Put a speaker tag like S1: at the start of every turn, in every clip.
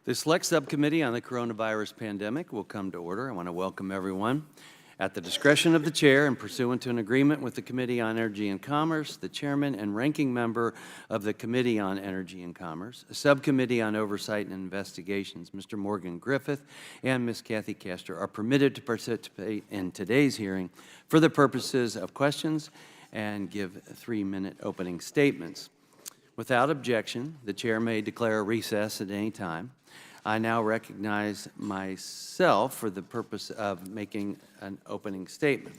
S1: The Select Subcommittee on the Coronavirus Pandemic will come to order. I want to welcome everyone. At the discretion of the Chair and pursuant to an agreement with the Committee on Energy and Commerce, the Chairman and Ranking Member of the Committee on Energy and Commerce, a Subcommittee on Oversight and Investigations, Mr. Morgan Griffith and Ms. Kathy Castor, are permitted to participate in today's hearing for the purposes of questions and give 3-minute opening statements. Without objection, the Chair may declare a recess at any time. I now recognize myself for the purpose of making an opening statement.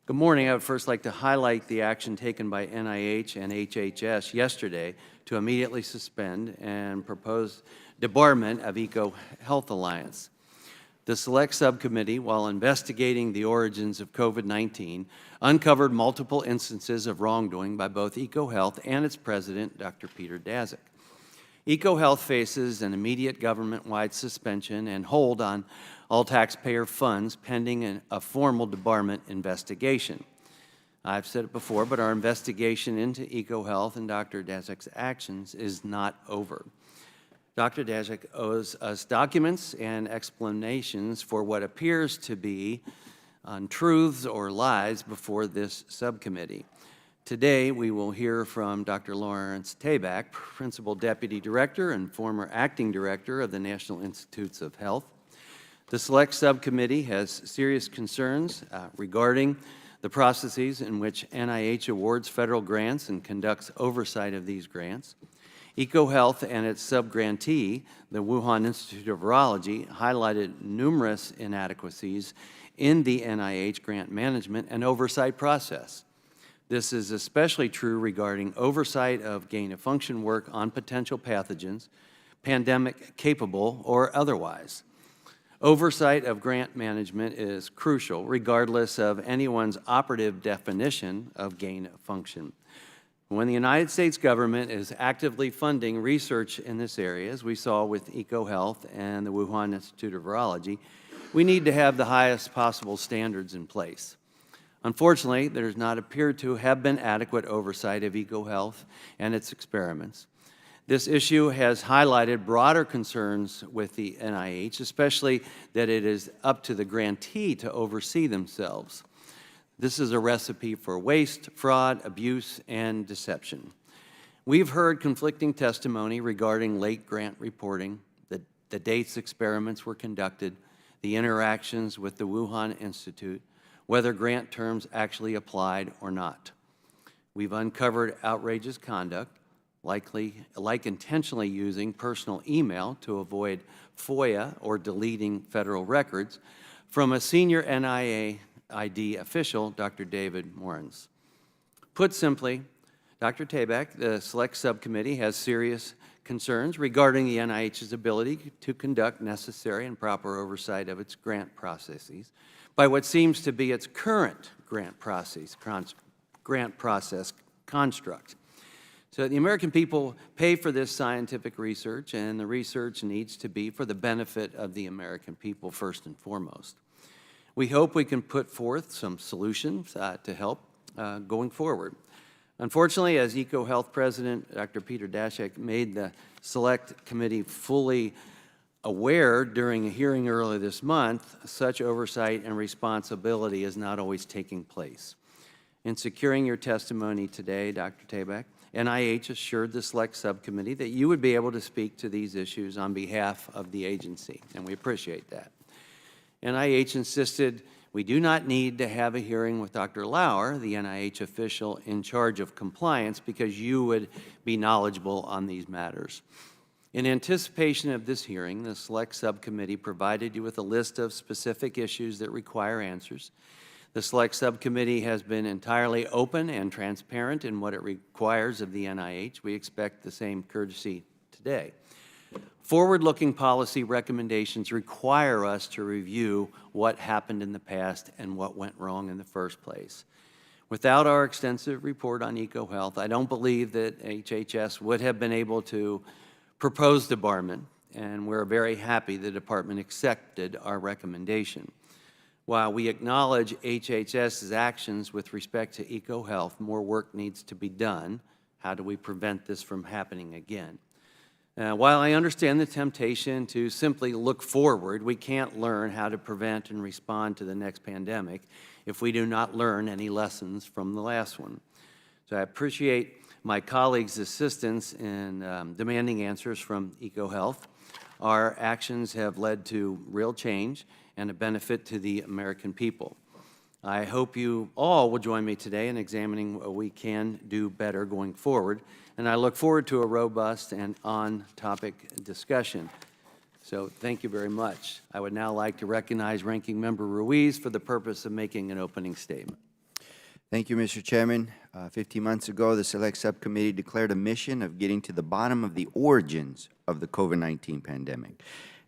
S1: Good morning. I would first like to highlight the action taken by NIH and HHS yesterday to immediately suspend and propose debarment of EcoHealth Alliance. The Select Subcommittee, while investigating the origins of COVID-19, uncovered multiple instances of wrongdoing by both EcoHealth and its president, Dr. Peter Daszak. EcoHealth faces an immediate government-wide suspension and hold on all taxpayer funds pending a formal debarment investigation. I've said it before, but our investigation into EcoHealth and Dr. Daszak's actions is not over. Dr. Daszak owes us documents and explanations for what appears to be untruths or lies before this subcommittee. Today, we will hear from Dr. Lawrence Tabak, Principal Deputy Director and former Acting Director of the National Institutes of Health. The Select Subcommittee has serious concerns regarding the processes in which NIH awards federal grants and conducts oversight of these grants. EcoHealth and its subgrantee, the Wuhan Institute of Virology, highlighted numerous inadequacies in the NIH grant management and oversight process. This is especially true regarding oversight of gain-of-function work on potential pathogens, pandemic-capable or otherwise. Oversight of grant management is crucial, regardless of anyone's operative definition of gain-of-function. When the United States government is actively funding research in this area, as we saw with EcoHealth and the Wuhan Institute of Virology, we need to have the highest possible standards in place. Unfortunately, there does not appear to have been adequate oversight of EcoHealth and its experiments. This issue has highlighted broader concerns with the NIH, especially that it is up to the grantee to oversee themselves. This is a recipe for waste, fraud, abuse, and deception. We've heard conflicting testimony regarding late grant reporting, the dates experiments were conducted, the interactions with the Wuhan Institute, whether grant terms actually applied or not. We've uncovered outrageous conduct, like intentionally using personal email to avoid FOIA or deleting federal records, from a senior NIAID official, Dr. David Morans. Put simply, Dr. Tabak, the Select Subcommittee, has serious concerns regarding the NIH's ability to conduct necessary and proper oversight of its grant processes by what seems to be its current grant process construct. So the American people pay for this scientific research, and the research needs to be for the benefit of the American people first and foremost. We hope we can put forth some solutions to help going forward. Unfortunately, as EcoHealth President Dr. Peter Daszak made the Select Committee fully aware during a hearing earlier this month, such oversight and responsibility is not always taking place. In securing your testimony today, Dr. Tabak, NIH assured the Select Subcommittee that you would be able to speak to these issues on behalf of the agency, and we appreciate that. NIH insisted we do not need to have a hearing with Dr. Lauer, the NIH official in charge of compliance, because you would be knowledgeable on these matters. In anticipation of this hearing, the Select Subcommittee provided you with a list of specific issues that require answers. The Select Subcommittee has been entirely open and transparent in what it requires of the NIH. We expect the same courtesy today. Forward-looking policy recommendations require us to review what happened in the past and what went wrong in the first place. Without our extensive report on EcoHealth, I don't believe that HHS would have been able to propose debarment, and we're very happy the department accepted our recommendation. While we acknowledge HHS's actions with respect to EcoHealth, more work needs to be done. How do we prevent this from happening again? While I understand the temptation to simply look forward, we can't learn how to prevent and respond to the next pandemic if we do not learn any lessons from the last one. So I appreciate my colleagues' assistance in demanding answers from EcoHealth. Our actions have led to real change and a benefit to the American people. I hope you all will join me today in examining what we can do better going forward, and I look forward to a robust and on-topic discussion. So thank you very much. I would now like to recognize Ranking Member Ruiz for the purpose of making an opening statement.
S2: Thank you, Mr. Chairman. 15 months ago, the Select Subcommittee declared a mission of getting to the bottom of the origins of the COVID-19 pandemic.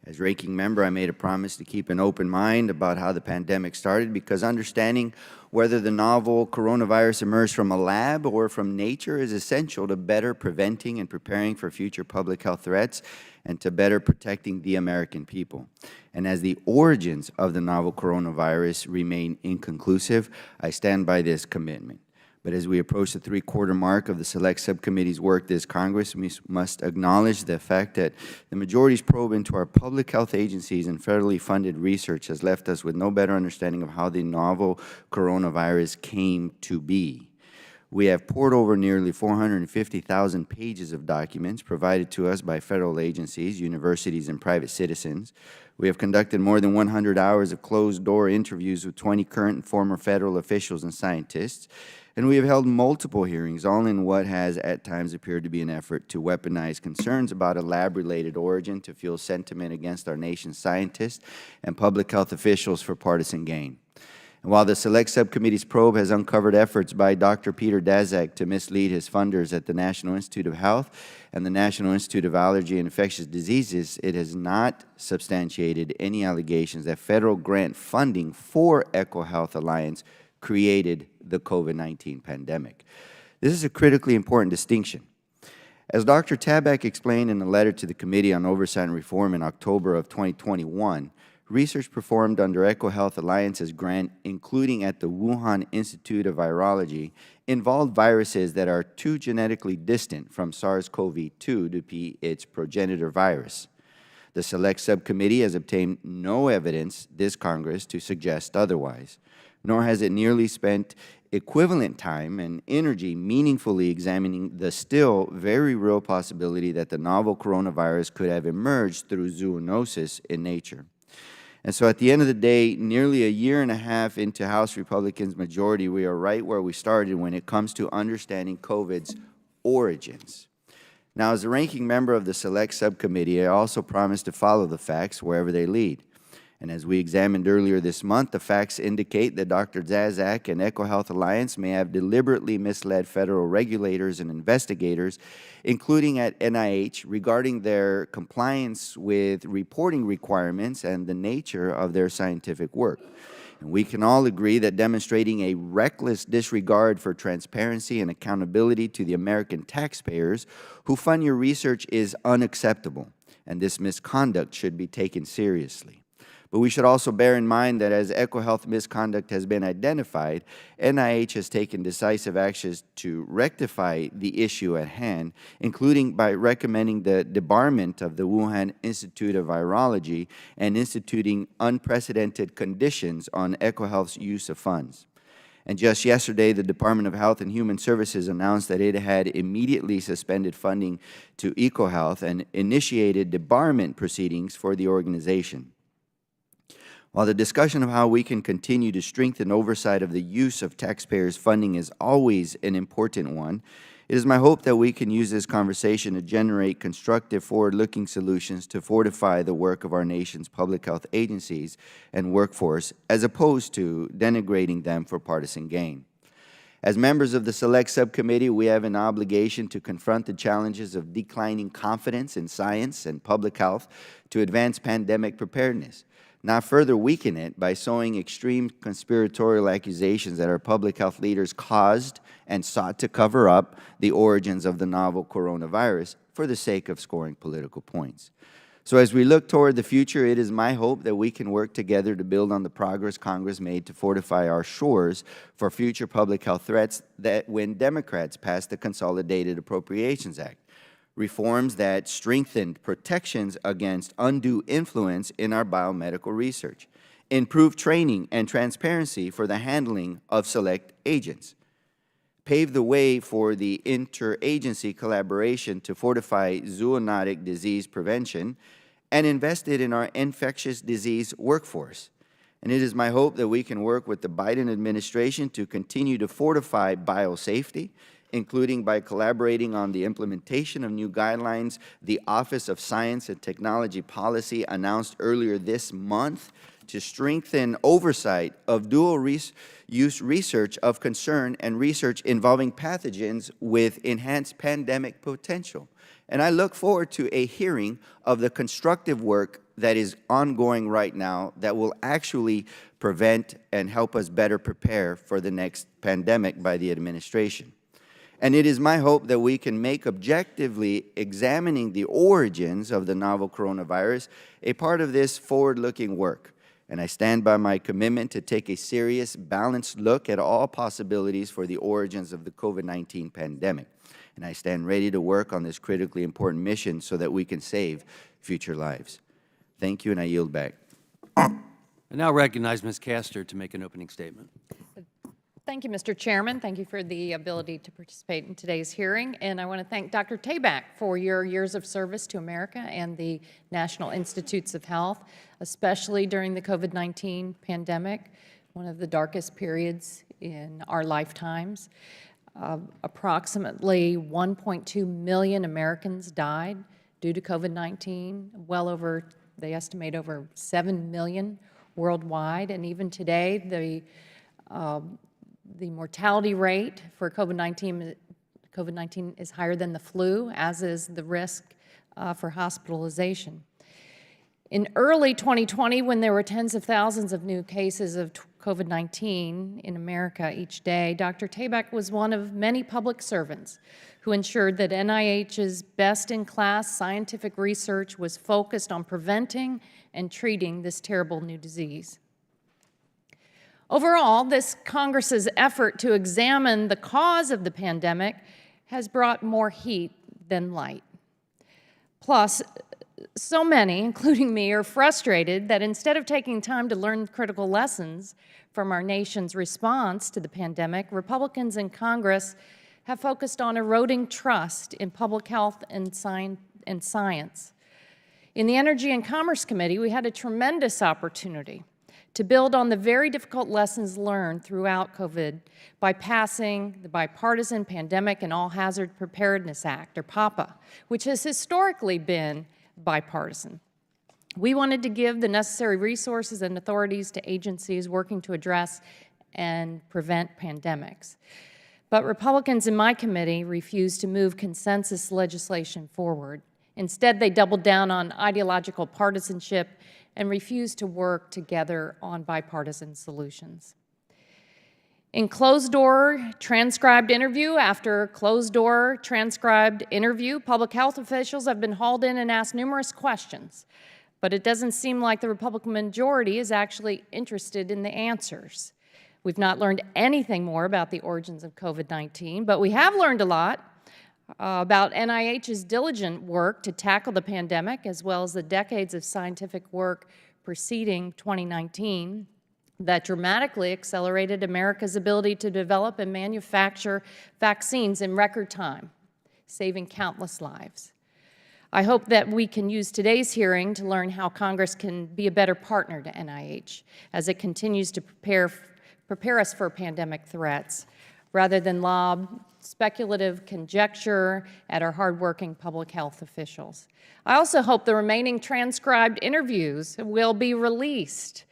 S2: As Ranking Member, I made a promise to keep an open mind about how the pandemic started, because understanding whether the novel coronavirus emerged from a lab or from nature is essential to better preventing and preparing for future public health threats and to better protecting the American people. And as the origins of the novel coronavirus remain inconclusive, I stand by this commitment. But as we approach the three-quarter mark of the Select Subcommittee's work this Congress, we must acknowledge the fact that the majority's probe into our public health agencies and federally funded research has left us with no better understanding of how the novel coronavirus came to be. We have poured over nearly 450,000 pages of documents provided to us by federal agencies, universities, and private citizens. We have conducted more than 100 hours of closed-door interviews with 20 current and former federal officials and scientists. And we have held multiple hearings, all in what has at times appeared to be an effort to weaponize concerns about a lab-related origin to fuel sentiment against our nation's scientists and public health officials for partisan gain. And while the Select Subcommittee's probe has uncovered efforts by Dr. Peter Daszak to mislead his funders at the National Institute of Health and the National Institute of Allergy and Infectious Diseases, it has not substantiated any allegations that federal grant funding for EcoHealth Alliance created the COVID-19 pandemic. This is a critically important distinction. As Dr. Tabak explained in a letter to the Committee on Oversight and Reform in October of 2021, research performed under EcoHealth Alliance's grant, including at the Wuhan Institute of Virology, involved viruses that are too genetically distant from SARS-CoV-2 to be its progenitor virus. The Select Subcommittee has obtained no evidence this Congress to suggest otherwise, nor has it nearly spent equivalent time and energy meaningfully examining the still very real possibility that the novel coronavirus could have emerged through zoonosis in nature. And so at the end of the day, nearly a year and a half into House Republicans' majority, we are right where we started when it comes to understanding COVID's origins. Now, as the ranking member of the Select Subcommittee, I also promised to follow the facts wherever they lead. And as we examined earlier this month, the facts indicate that Dr. Daszak and EcoHealth Alliance may have deliberately misled federal regulators and investigators, including at NIH, regarding their compliance with reporting requirements and the nature of their scientific work. And we can all agree that demonstrating a reckless disregard for transparency and accountability to the American taxpayers who fund your research is unacceptable, and this misconduct should be taken seriously. But we should also bear in mind that as EcoHealth misconduct has been identified, NIH has taken decisive actions to rectify the issue at hand, including by recommending the debarment of the Wuhan Institute of Virology and instituting unprecedented conditions on EcoHealth's use of funds. And just yesterday, the Department of Health and Human Services announced that it had immediately suspended funding to EcoHealth and initiated debarment proceedings for the organization. While the discussion of how we can continue to strengthen oversight of the use of taxpayers' funding is always an important one, it is my hope that we can use this conversation to generate constructive, forward-looking solutions to fortify the work of our nation's public health agencies and workforce, as opposed to denigrating them for partisan gain. As members of the Select Subcommittee, we have an obligation to confront the challenges of declining confidence in science and public health to advance pandemic preparedness, not further weaken it by sowing extreme conspiratorial accusations that our public health leaders caused and sought to cover up the origins of the novel coronavirus for the sake of scoring political points. So as we look toward the future, it is my hope that we can work together to build on the progress Congress made to fortify our shores for future public health threats that when Democrats passed the Consolidated Appropriations Act, reforms that strengthened protections against undue influence in our biomedical research, improved training and transparency for the handling of select agents, paved the way for the interagency collaboration to fortify zoonotic disease prevention, and invested in our infectious disease workforce. And it is my hope that we can work with the Biden administration to continue to fortify biosafety, including by collaborating on the implementation of new guidelines the Office of Science and Technology Policy announced earlier this month to strengthen oversight of dual-use research of concern and research involving pathogens with enhanced pandemic potential. And I look forward to a hearing of the constructive work that is ongoing right now that will actually prevent and help us better prepare for the next pandemic by the administration. And it is my hope that we can make objectively examining the origins of the novel coronavirus a part of this forward-looking work. And I stand by my commitment to take a serious, balanced look at all possibilities for the origins of the COVID-19 pandemic. And I stand ready to work on this critically important mission so that we can save future lives. Thank you, and I yield back.
S1: I now recognize Ms. Castor to make an opening statement.
S3: Thank you, Mr. Chairman. Thank you for the ability to participate in today's hearing. And I want to thank Dr. Tabak for your years of service to America and the National Institutes of Health, especially during the COVID-19 pandemic, one of the darkest periods in our lifetimes. Approximately 1.2 million Americans died due to COVID-19, well over, they estimate over 7 million worldwide. And even today, the mortality rate for COVID-19 is higher than the flu, as is the risk for hospitalization. In early 2020, when there were tens of thousands of new cases of COVID-19 in America each day, Dr. Tabak was one of many public servants who ensured that NIH's best-in-class scientific research was focused on preventing and treating this terrible new disease. Overall, this Congress's effort to examine the cause of the pandemic has brought more heat than light. Plus, so many, including me, are frustrated that instead of taking time to learn critical lessons from our nation's response to the pandemic, Republicans in Congress have focused on eroding trust in public health and science. In the Energy and Commerce Committee, we had a tremendous opportunity to build on the very difficult lessons learned throughout COVID by passing the Bipartisan Pandemic and All-Hazard Preparedness Act, or PAPA, which has historically been bipartisan. We wanted to give the necessary resources and authorities to agencies working to address and prevent pandemics. But Republicans in my committee refused to move consensus legislation forward. Instead, they doubled down on ideological partisanship and refused to work together on bipartisan solutions. In closed-door transcribed interview after closed-door transcribed interview, public health officials have been hauled in and asked numerous questions, but it doesn't seem like the Republican majority is actually interested in the answers. We've not learned anything more about the origins of COVID-19, but we have learned a lot about NIH's diligent work to tackle the pandemic, as well as the decades of scientific work preceding 2019 that dramatically accelerated America's ability to develop and manufacture vaccines in record time, saving countless lives. I hope that we can use today's hearing to learn how Congress can be a better partner to NIH as it continues to prepare us for pandemic threats, rather than lob speculative conjecture at our hardworking public health officials. I also hope the remaining transcribed interviews will be released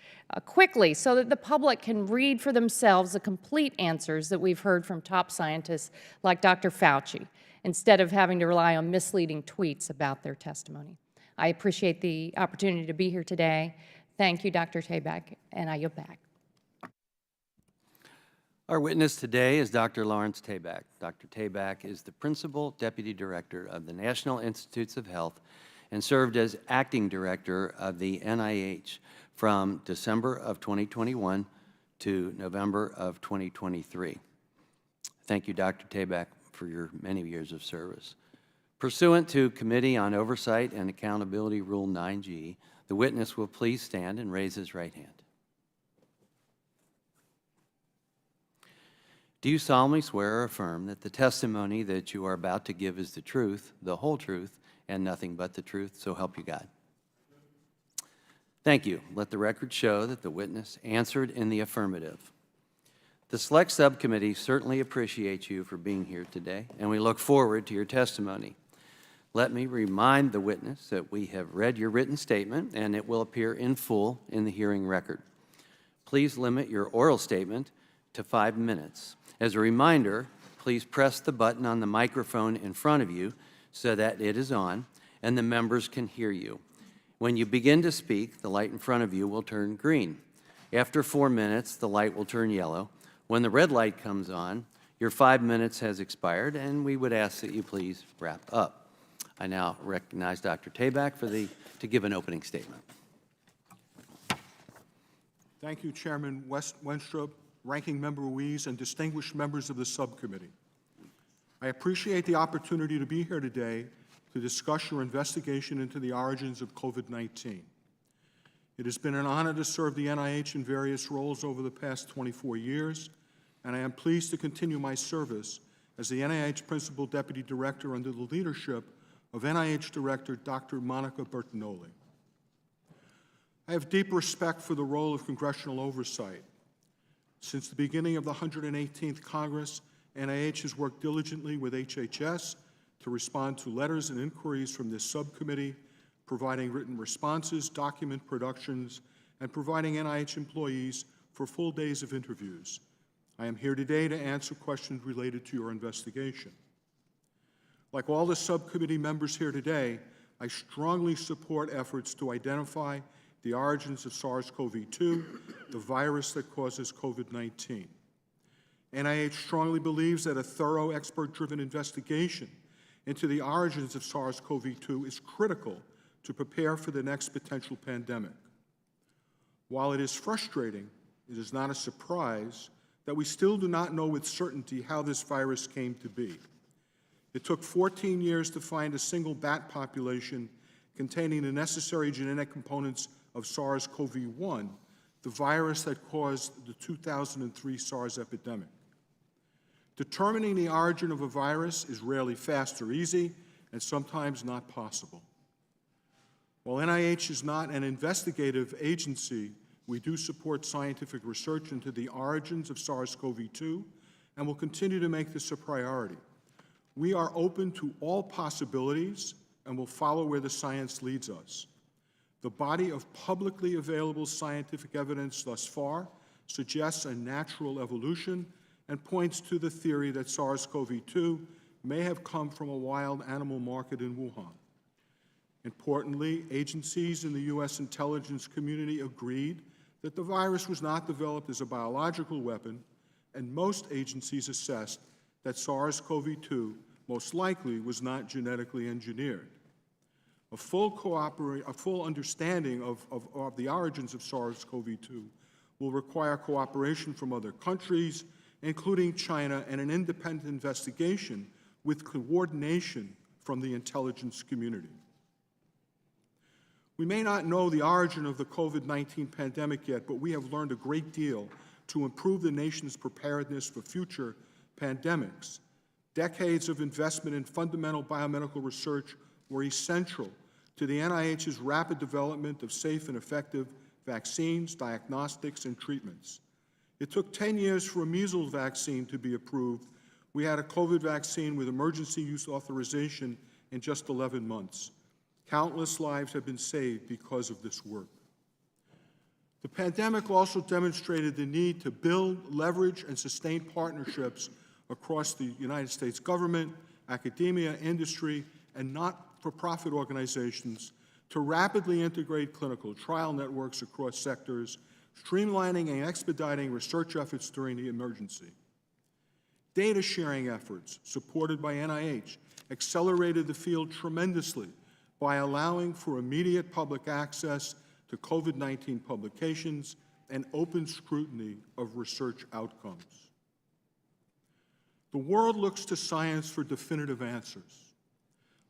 S3: quickly so that the public can read for themselves the complete answers that we've heard from top scientists like Dr. Fauci, instead of having to rely on misleading tweets about their testimony. I appreciate the opportunity to be here today. Thank you, Dr. Tabak, and I yield back.
S1: Our witness today is Dr. Lawrence Tabak. Dr. Tabak is the Principal Deputy Director of the National Institutes of Health and served as acting director of the NIH from December of 2021 to November of 2023. Thank you, Dr. Tabak, for your many years of service. Pursuant to Committee on Oversight and Accountability Rule 9G, the witness will please stand and raise his right hand. Do you solemnly swear or affirm that the testimony that you are about to give is the truth, the whole truth, and nothing but the truth, so help you God? Thank you. Let the record show that the witness answered in the affirmative. The Select Subcommittee certainly appreciates you for being here today, and we look forward to your testimony. Let me remind the witness that we have read your written statement, and it will appear in full in the hearing record. Please limit your oral statement to 5 minutes. As a reminder, please press the button on the microphone in front of you so that it is on and the members can hear you. When you begin to speak, the light in front of you will turn green. After 4 minutes, the light will turn yellow. When the red light comes on, your 5 minutes has expired, and we would ask that you please wrap up. I now recognize Dr. Tabak to give an opening statement.
S4: Thank you, Chairman Wenstrup, Ranking Member Weiss, and distinguished members of the subcommittee. I appreciate the opportunity to be here today to discuss your investigation into the origins of COVID-19. It has been an honor to serve the NIH in various roles over the past 24 years, and I am pleased to continue my service as the NIH Principal Deputy Director under the leadership of NIH Director Dr. Monica Bertagnolli. I have deep respect for the role of congressional oversight. Since the beginning of the 118th Congress, NIH has worked diligently with HHS to respond to letters and inquiries from this subcommittee, providing written responses, document productions, and providing NIH employees for full days of interviews. I am here today to answer questions related to your investigation. Like all the subcommittee members here today, I strongly support efforts to identify the origins of SARS-CoV-2, the virus that causes COVID-19. NIH strongly believes that a thorough, expert-driven investigation into the origins of SARS-CoV-2 is critical to prepare for the next potential pandemic. While it is frustrating, it is not a surprise that we still do not know with certainty how this virus came to be. It took 14 years to find a single bat population containing the necessary genetic components of SARS-CoV-1, the virus that caused the 2003 SARS epidemic. Determining the origin of a virus is rarely fast or easy, and sometimes not possible. While NIH is not an investigative agency, we do support scientific research into the origins of SARS-CoV-2 and will continue to make this a priority. We are open to all possibilities and will follow where the science leads us. The body of publicly available scientific evidence thus far suggests a natural evolution and points to the theory that SARS-CoV-2 may have come from a wild animal market in Wuhan. Importantly, agencies in the U.S. intelligence community agreed that the virus was not developed as a biological weapon, and most agencies assessed that SARS-CoV-2 most likely was not genetically engineered. A full understanding of the origins of SARS-CoV-2 will require cooperation from other countries, including China, and an independent investigation with coordination from the intelligence community. We may not know the origin of the COVID-19 pandemic yet, but we have learned a great deal to improve the nation's preparedness for future pandemics. Decades of investment in fundamental biomedical research were essential to the NIH's rapid development of safe and effective vaccines, diagnostics, and treatments. It took 10 years for a measles vaccine to be approved. We had a COVID vaccine with emergency use authorization in just 11 months. Countless lives have been saved because of this work. The pandemic also demonstrated the need to build, leverage, and sustain partnerships across the United States government, academia, industry, and not-for-profit organizations to rapidly integrate clinical trial networks across sectors, streamlining and expediting research efforts during the emergency. Data sharing efforts, supported by NIH, accelerated the field tremendously by allowing for immediate public access to COVID-19 publications and open scrutiny of research outcomes. The world looks to science for definitive answers.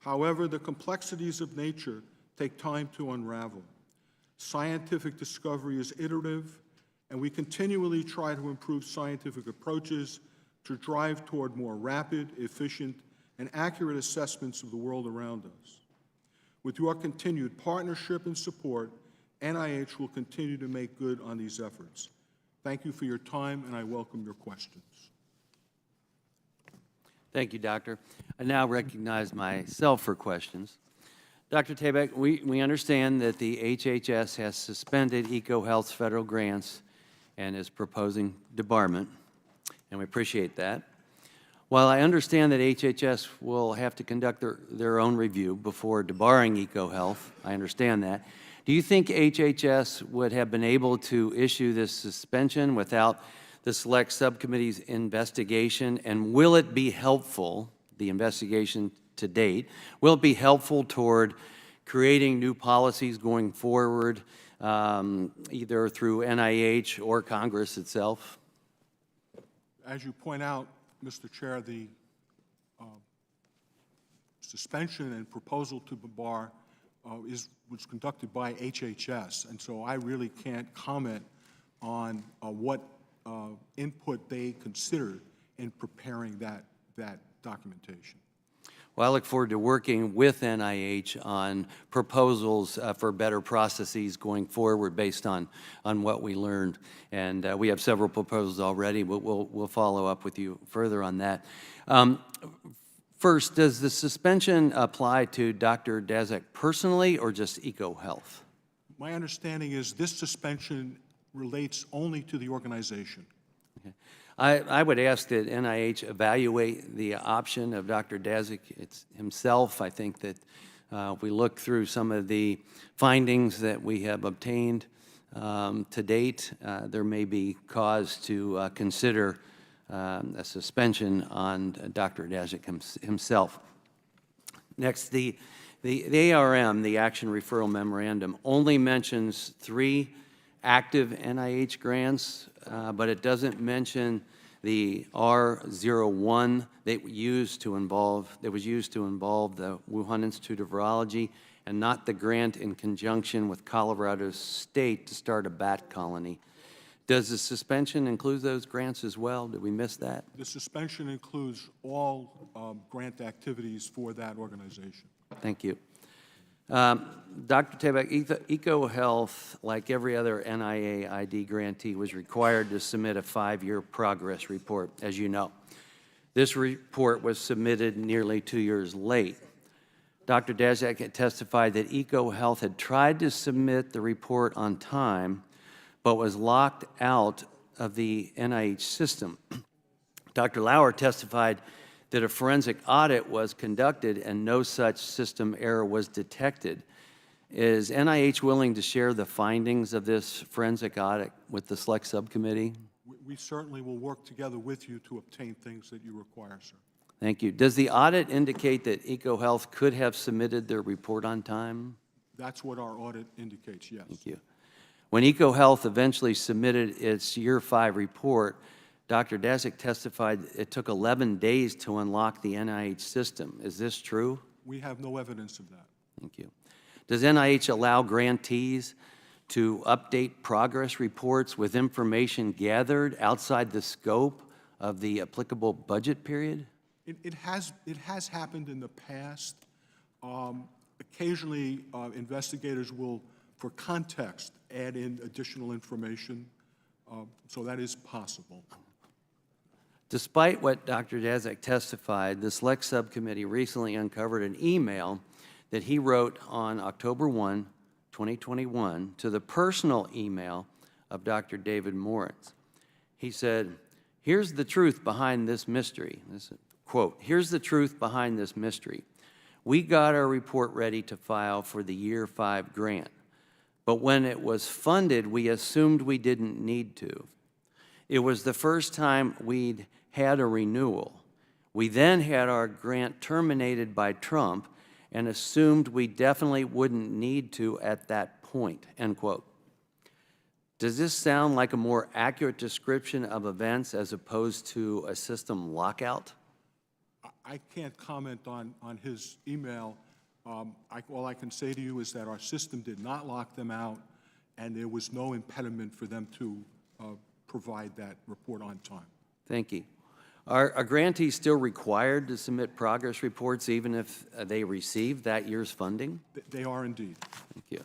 S4: However, the complexities of nature take time to unravel. Scientific discovery is iterative, and we continually try to improve scientific approaches to drive toward more rapid, efficient, and accurate assessments of the world around us. With your continued partnership and support, NIH will continue to make good on these efforts. Thank you for your time, and I welcome your questions.
S1: Thank you, Doctor. I now recognize myself for questions. Dr. Tabak, we understand that the HHS has suspended EcoHealth's federal grants and is proposing debarment, and we appreciate that. While I understand that HHS will have to conduct their own review before debarring EcoHealth, I understand that. Do you think HHS would have been able to issue this suspension without the Select Subcommittee's investigation, and will it be helpful, the investigation to date, will it be helpful toward creating new policies going forward, either through NIH or Congress itself?
S4: As you point out, Mr. Chair, the suspension and proposal to debar was conducted by HHS, and so I really can't comment on what input they considered in preparing that documentation.
S1: Well, I look forward to working with NIH on proposals for better processes going forward based on what we learned. And we have several proposals already, but we'll follow up with you further on that. First, does the suspension apply to Dr. Daszak personally or just EcoHealth?
S4: My understanding is this suspension relates only to the organization.
S1: Okay. I would ask that NIH evaluate the option of Dr. Daszak himself. I think that if we look through some of the findings that we have obtained to date, there may be cause to consider a suspension on Dr. Daszak himself. Next, the ARM, the Action Referral Memorandum, only mentions 3 active NIH grants, but it doesn't mention the R01 that was used to involve the Wuhan Institute of Virology, and not the grant in conjunction with Colorado State to start a bat colony. Does the suspension include those grants as well? Did we miss that?
S4: The suspension includes all grant activities for that organization.
S1: Thank you. Dr. Tabak, EcoHealth, like every other NIAID grantee, was required to submit a 5-year progress report, as you know. This report was submitted nearly 2 years late. Dr. Daszak had testified that EcoHealth had tried to submit the report on time, but was locked out of the NIH system. Dr. Lauer testified that a forensic audit was conducted and no such system error was detected. Is NIH willing to share the findings of this forensic audit with the Select Subcommittee?
S4: We certainly will work together with you to obtain things that you require, sir.
S1: Thank you. Does the audit indicate that EcoHealth could have submitted their report on time?
S4: That's what our audit indicates, yes.
S1: Thank you. When EcoHealth eventually submitted its Year 5 report, Dr. Daszak testified it took 11 days to unlock the NIH system. Is this true?
S4: We have no evidence of that.
S1: Thank you. Does NIH allow grantees to update progress reports with information gathered outside the scope of the applicable budget period?
S4: It has happened in the past. Occasionally, investigators will, for context, add in additional information, so that is possible.
S1: Despite what Dr. Daszak testified, the Select Subcommittee recently uncovered an email that he wrote on October 1, 2021, to the personal email of Dr. David Moritz. He said, "Here's the truth behind this mystery." This is a quote, "Here's the truth behind this mystery. We got our report ready to file for the Year 5 grant, but when it was funded, we assumed we didn't need to. It was the first time we'd had a renewal. We then had our grant terminated by Trump, and assumed we definitely wouldn't need to at that point, end quote. Does this sound like a more accurate description of events as opposed to a system lockout?
S4: I can't comment on his email. All I can say to you is that our system did not lock them out, and there was no impediment for them to provide that report on time.
S1: Thank you. Are grantees still required to submit progress reports even if they receive that year's funding?
S4: They are indeed.
S1: Thank you.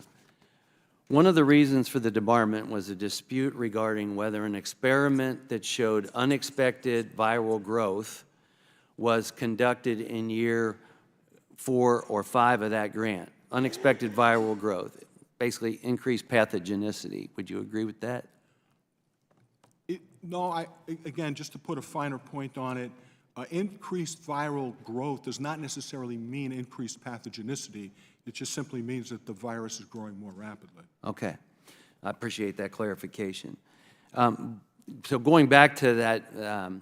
S1: One of the reasons for the debarment was a dispute regarding whether an experiment that showed unexpected viral growth was conducted in year 4 or 5 of that grant. Unexpected viral growth, basically increased pathogenicity. Would you agree with that?
S4: No, again, just to put a finer point on it, increased viral growth does not necessarily mean increased pathogenicity. It just simply means that the virus is growing more rapidly.
S1: Okay. I appreciate that clarification. So going back to that,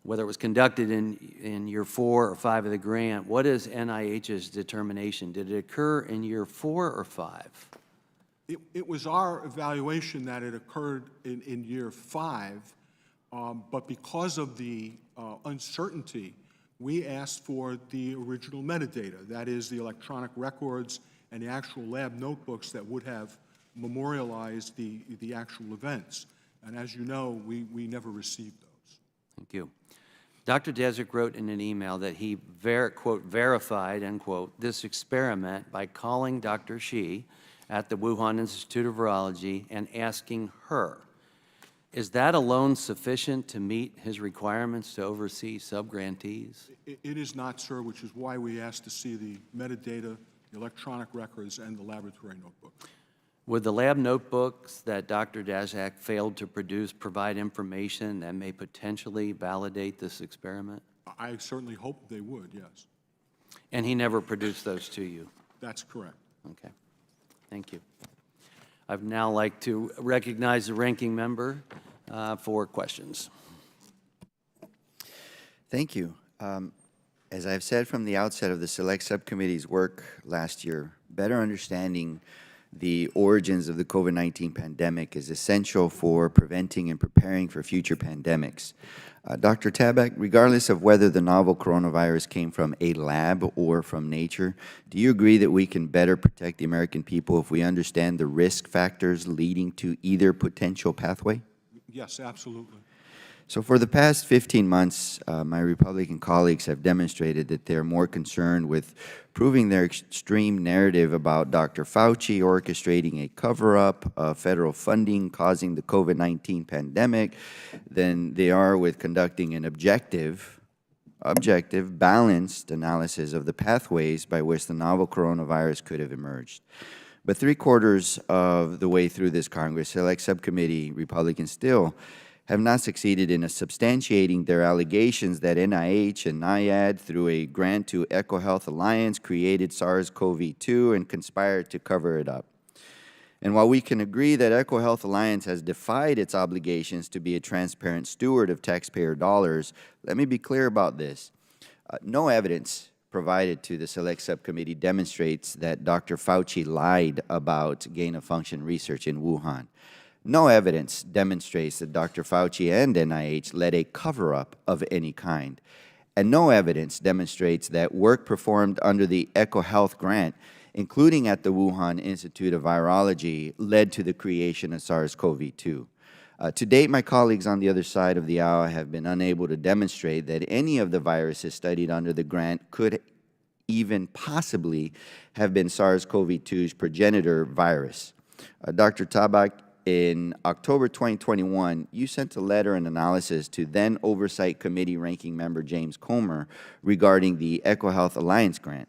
S1: whether it was conducted in year 4 or 5 of the grant, what is NIH's determination? Did it occur in year 4 or 5?
S4: It was our evaluation that it occurred in year 5, but because of the uncertainty, we asked for the original metadata, that is the electronic records and the actual lab notebooks that would have memorialized the actual events. And as you know, we never received those.
S1: Thank you. Dr. Desik wrote in an email that he, quote, verified, end quote, this experiment by calling Dr. Shi at the Wuhan Institute of Virology and asking her. Is that alone sufficient to meet his requirements to oversee subgrantees?
S4: It is not, sir, which is why we asked to see the metadata, the electronic records, and the laboratory notebook.
S1: Would the lab notebooks that Dr. Desik failed to produce provide information that may potentially validate this experiment?
S4: I certainly hope they would, yes.
S1: And he never produced those to you?
S4: That's correct.
S1: Okay. Thank you. I'd now like to recognize the ranking member for questions.
S2: Thank you. As I've said from the outset of the Select Subcommittee's work last year, better understanding the origins of the COVID-19 pandemic is essential for preventing and preparing for future pandemics. Dr. Tabak, regardless of whether the novel coronavirus came from a lab or from nature, do you agree that we can better protect the American people if we understand the risk factors leading to either potential pathway?
S4: Yes, absolutely.
S2: So for the past 15 months, my Republican colleagues have demonstrated that they're more concerned with proving their extreme narrative about Dr. Fauci orchestrating a cover-up of federal funding causing the COVID-19 pandemic than they are with conducting an objective, balanced analysis of the pathways by which the novel coronavirus could have emerged. But 3/4 of the way through this Congress, Select Subcommittee Republicans still have not succeeded in substantiating their allegations that NIH and NIAID, through a grant to EcoHealth Alliance, created SARS-CoV-2 and conspired to cover it up. And while we can agree that EcoHealth Alliance has defied its obligations to be a transparent steward of taxpayer dollars, let me be clear about this. No evidence provided to the Select Subcommittee demonstrates that Dr. Fauci lied about gain-of-function research in Wuhan. No evidence demonstrates that Dr. Fauci and NIH led a cover-up of any kind. And no evidence demonstrates that work performed under the EcoHealth grant, including at the Wuhan Institute of Virology, led to the creation of SARS-CoV-2. To date, my colleagues on the other side of the aisle have been unable to demonstrate that any of the viruses studied under the grant could even possibly have been SARS-CoV-2's progenitor virus. Dr. Tabak, in October 2021, you sent a letter and analysis to then Oversight Committee Ranking Member James Comer regarding the EcoHealth Alliance grant.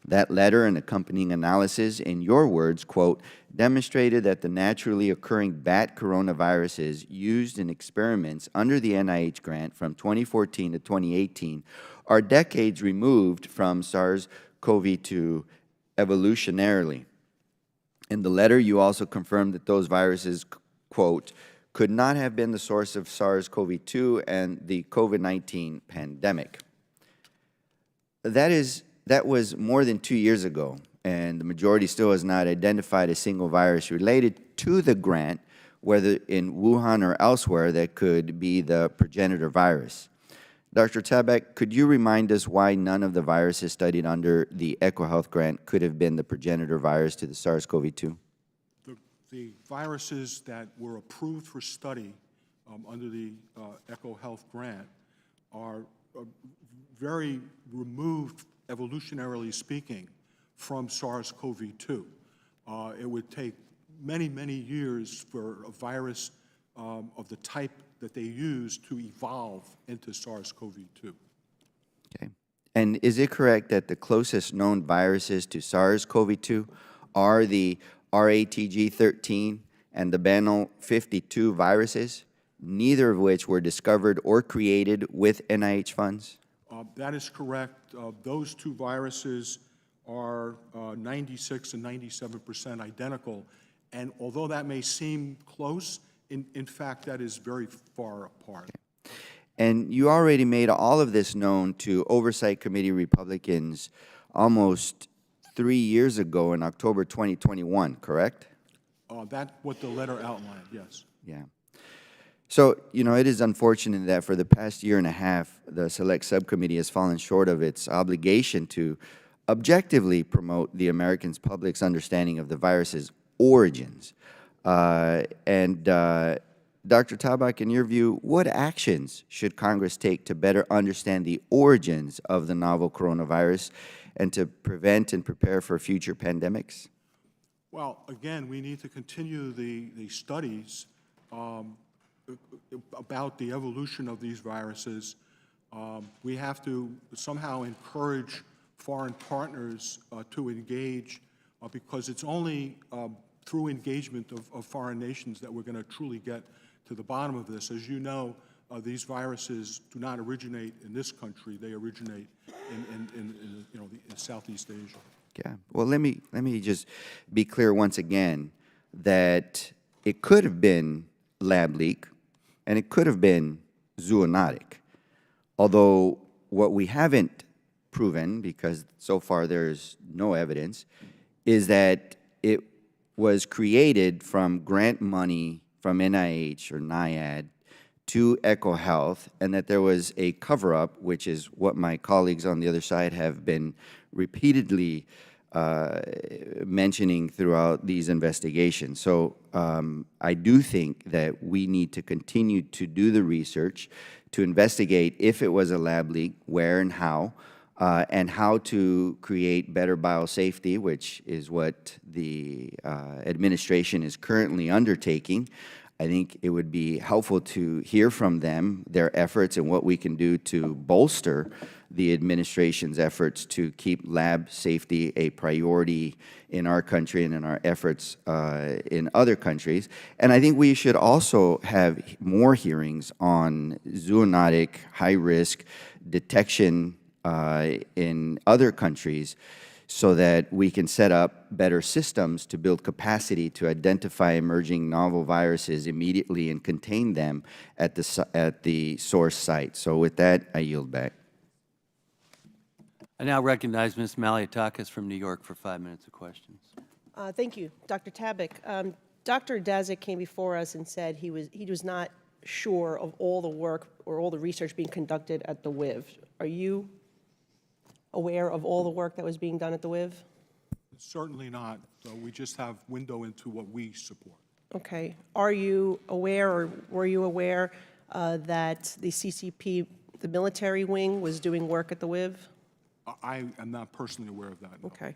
S2: That letter and accompanying analysis, in your words, quote, demonstrated that the naturally occurring bat coronaviruses used in experiments under the NIH grant from 2014 to 2018 are decades removed from SARS-CoV-2 evolutionarily. In the letter, you also confirmed that those viruses, quote, could not have been the source of SARS-CoV-2 and the COVID-19 pandemic. That is that was more than 2 years ago, and the majority still has not identified a single virus related to the grant, whether in Wuhan or elsewhere, that could be the progenitor virus. Dr. Tabak, could you remind us why none of the viruses studied under the EcoHealth grant could have been the progenitor virus to the SARS-CoV-2?
S4: The viruses that were approved for study under the EcoHealth grant are very removed, evolutionarily speaking, from SARS-CoV-2. It would take many, many years for a virus of the type that they use to evolve into SARS-CoV-2.
S2: Okay. And is it correct that the closest known viruses to SARS-CoV-2 are the RATG13 and the Banal52 viruses, neither of which were discovered or created with NIH funds?
S4: That is correct. Those two viruses are 96 and 97% identical. And although that may seem close, in fact, that is very far apart.
S2: Okay. And you already made all of this known to Oversight Committee Republicans almost 3 years ago in October 2021, correct?
S4: That's what the letter outlined, yes.
S2: Yeah. So, you know, it is unfortunate that for the past year and a half, the Select Subcommittee has fallen short of its obligation to objectively promote the American public's understanding of the virus's origins. Dr. Tabak, in your view, what actions should Congress take to better understand the origins of the novel coronavirus and to prevent and prepare for future pandemics?
S4: Well, again, we need to continue the studies about the evolution of these viruses. We have to somehow encourage foreign partners to engage because it's only through engagement of foreign nations that we're going to truly get to the bottom of this. As you know, these viruses do not originate in this country. They originate in Southeast Asia.
S2: Yeah. Well, let me just be clear once again that it could have been lab leak and it could have been zoonotic. Although what we haven't proven, because so far there's no evidence, is that it was created from grant money from NIH or NIAID to EcoHealth, and that there was a cover-up, which is what my colleagues on the other side have been repeatedly mentioning throughout these investigations. So I do think that we need to continue to do the research to investigate if it was a lab leak, where and how to create better biosafety, which is what the administration is currently undertaking. I think it would be helpful to hear from them, their efforts, and what we can do to bolster the administration's efforts to keep lab safety a priority in our country and in our efforts in other countries. And I think we should also have more hearings on zoonotic, high-risk detection in other countries, so that we can set up better systems to build capacity to identify emerging novel viruses immediately and contain them at the source site. So with that, I yield back.
S1: I now recognize Ms. Malliotakis from New York for 5 minutes of questions.
S5: Thank you, Dr. Tabak. Dr. Dazik came before us and said he was not sure of all the work or all the research being conducted at the WIV. Are you aware of all the work that was being done at the WIV?
S4: Certainly not. So we just have window into what we support.
S5: Okay. Are you aware, or were you aware that the CCP, the military wing, was doing work at the WIV?
S4: I am not personally aware of that. No.
S5: Okay.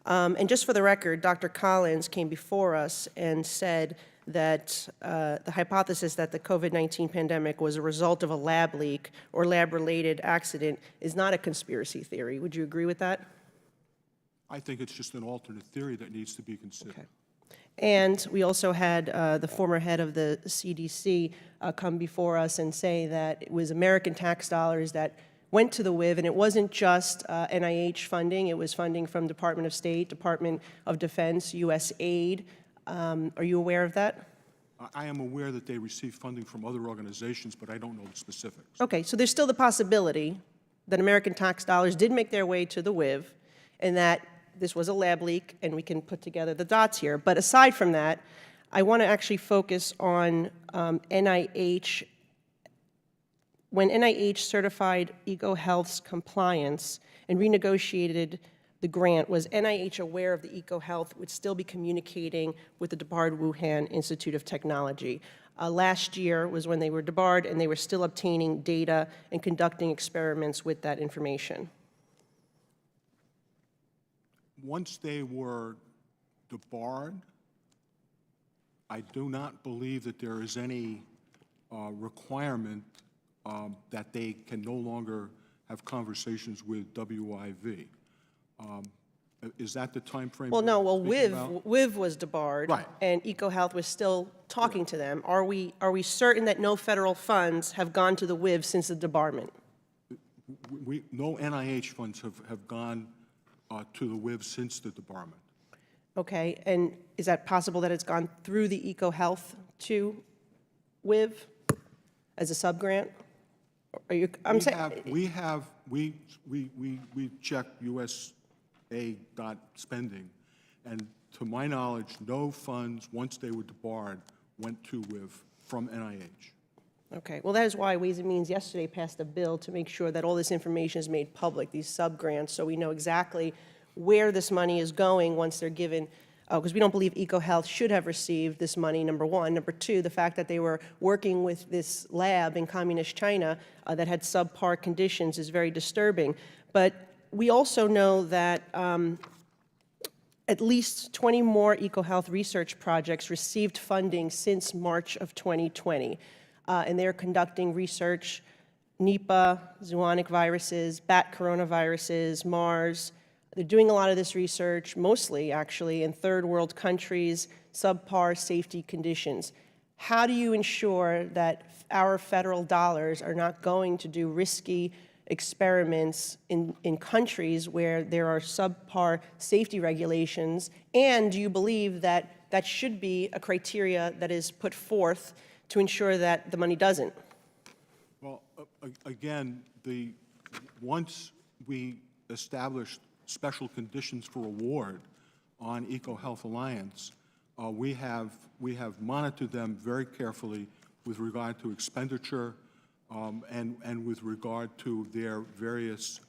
S5: And just for the record, Dr. Collins came before us and said that the hypothesis that the COVID-19 pandemic was a result of a lab leak or lab-related accident is not a conspiracy theory. Would you agree with that?
S4: I think it's just an alternate theory that needs to be considered.
S5: Okay. And we also had the former head of the CDC come before us and say that it was American tax dollars that went to the WIV, and it wasn't just NIH funding. It was funding from Department of State, Department of Defense, USAID. Are you aware of that?
S4: I am aware that they receive funding from other organizations, but I don't know the specifics.
S5: Okay, so there's still the possibility that American tax dollars did make their way to the WIV, and that this was a lab leak, and we can put together the dots here. But aside from that, I want to actually focus on NIH. When NIH certified EcoHealth's compliance and renegotiated the grant, was NIH aware of the EcoHealth would still be communicating with the debarred Wuhan Institute of Technology? Last year was when they were debarred, and they were still obtaining data and conducting experiments with that information.
S4: Once they were debarred, I do not believe that there is any requirement that they can no longer have conversations with WIV. Is that the time frame?
S5: Well, no, well,
S4: you're speaking about?
S5: WIV was debarred.
S4: Right.
S5: And EcoHealth was still talking to them. Are we certain that no federal funds have gone to the WIV since the debarment?
S4: No NIH funds have gone to the WIV since the debarment.
S5: Okay, and is that possible that it's gone through the EcoHealth to WIV as a subgrant? Are you, I'm saying,
S4: We checked USA spending, and to my knowledge, no funds, once they were debarred, went to WIV from NIH.
S5: okay, well, that is why Ways and Means yesterday passed a bill to make sure that all this information is made public, these subgrants, so we know exactly where this money is going once they're given, because we don't believe EcoHealth should have received this money, number one. Number two, the fact that they were working with this lab in communist China that had subpar conditions is very disturbing. But we also know that at least 20 more EcoHealth research projects received funding since March of 2020. And they're conducting research, Nipah, zoonotic viruses, bat coronaviruses, MARS. They're doing a lot of this research, mostly actually, in third world countries, subpar safety conditions. How do you ensure that our federal dollars are not going to do risky experiments in countries where there are subpar safety regulations? And do you believe that that should be a criteria that is put forth to ensure that the money doesn't?
S4: Well, again, once we established special conditions for award on EcoHealth Alliance, we have monitored them very carefully with regard to expenditure and with regard to their various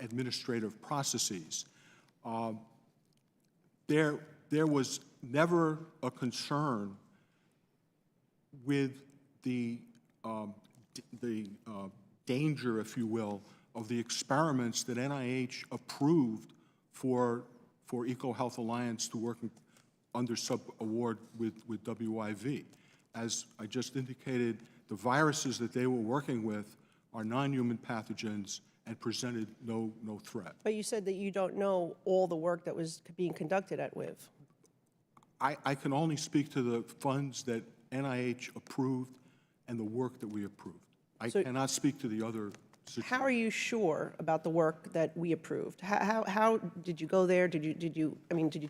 S4: administrative processes. There was never a concern with the danger, if you will, of the experiments that NIH approved for EcoHealth Alliance to work under sub-award with WIV. As I just indicated, the viruses that they were working with are non-human pathogens and presented no threat.
S5: But you said that you don't know all the work that was being conducted at WIV.
S4: I can only speak to the funds that NIH approved and the work that we approved. I cannot speak to the other situations.
S5: How are you sure about the work that we approved? How did you go there? Did you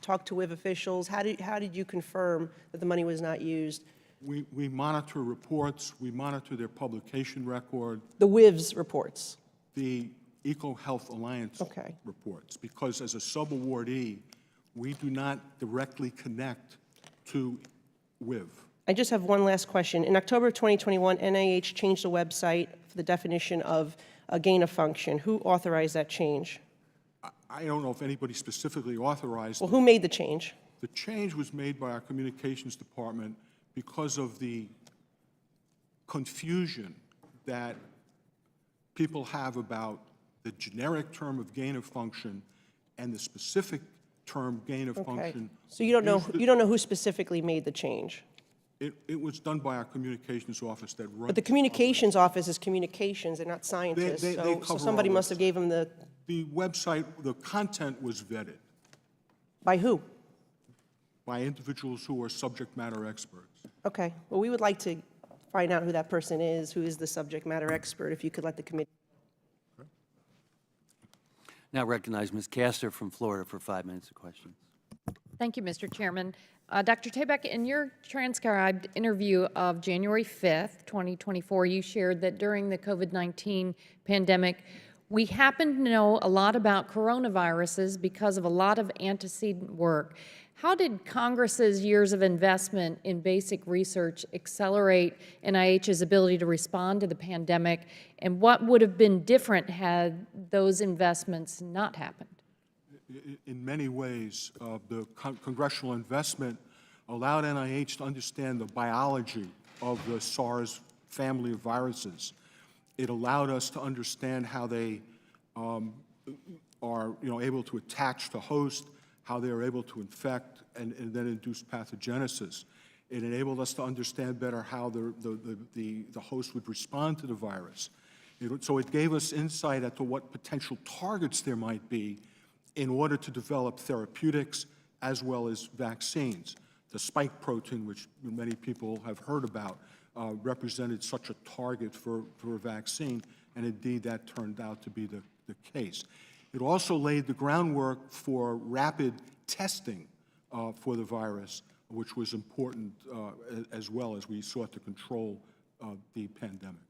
S5: talk to WIV officials? How did you confirm that the money was not used?
S4: We monitor reports. We monitor their publication record.
S5: The WIV's reports.
S4: The EcoHealth Alliance reports, because as a sub-awardee, we do not directly connect to WIV.
S5: I just have one last question. In October of 2021, NIH changed the website for the definition of a gain of function. Who authorized that change?
S4: I don't know if anybody specifically authorized
S5: Well,
S4: it.
S5: who made the change?
S4: The change was made by our communications department because of the confusion that people have about the generic term of gain of function and the specific term gain of function.
S5: So you don't know who specifically made the change?
S4: It was done by our communications office that runs.
S5: But the communications office is communications, they're not scientists.
S4: They
S5: so
S4: cover
S5: somebody
S4: all
S5: must
S4: this.
S5: have gave them the,
S4: The website, the content was vetted
S5: by who?
S4: by individuals who are subject matter experts.
S5: Okay, well, we would like to find out who that person is, who is the subject matter expert, if you could let the committee.
S1: Now recognize Ms. Castor from Florida for 5 minutes of questions.
S3: Thank you, Mr. Chairman. Dr. Tabak, in your transcribed interview of January 5th, 2024, you shared that during the COVID-19 pandemic, we happened to know a lot about coronaviruses because of a lot of antecedent work. How did Congress's years of investment in basic research accelerate NIH's ability to respond to the pandemic, and what would have been different had those investments not happened?
S4: In many ways, the congressional investment allowed NIH to understand the biology of the SARS family of viruses. It allowed us to understand how they are able to attach to host, how they are able to infect and then induce pathogenesis. It enabled us to understand better how the host would respond to the virus. So it gave us insight as to what potential targets there might be in order to develop therapeutics as well as vaccines. The spike protein, which many people have heard about, represented such a target for a vaccine, and indeed that turned out to be the case. It also laid the groundwork for rapid testing for the virus, which was important as well as we sought to control the pandemic.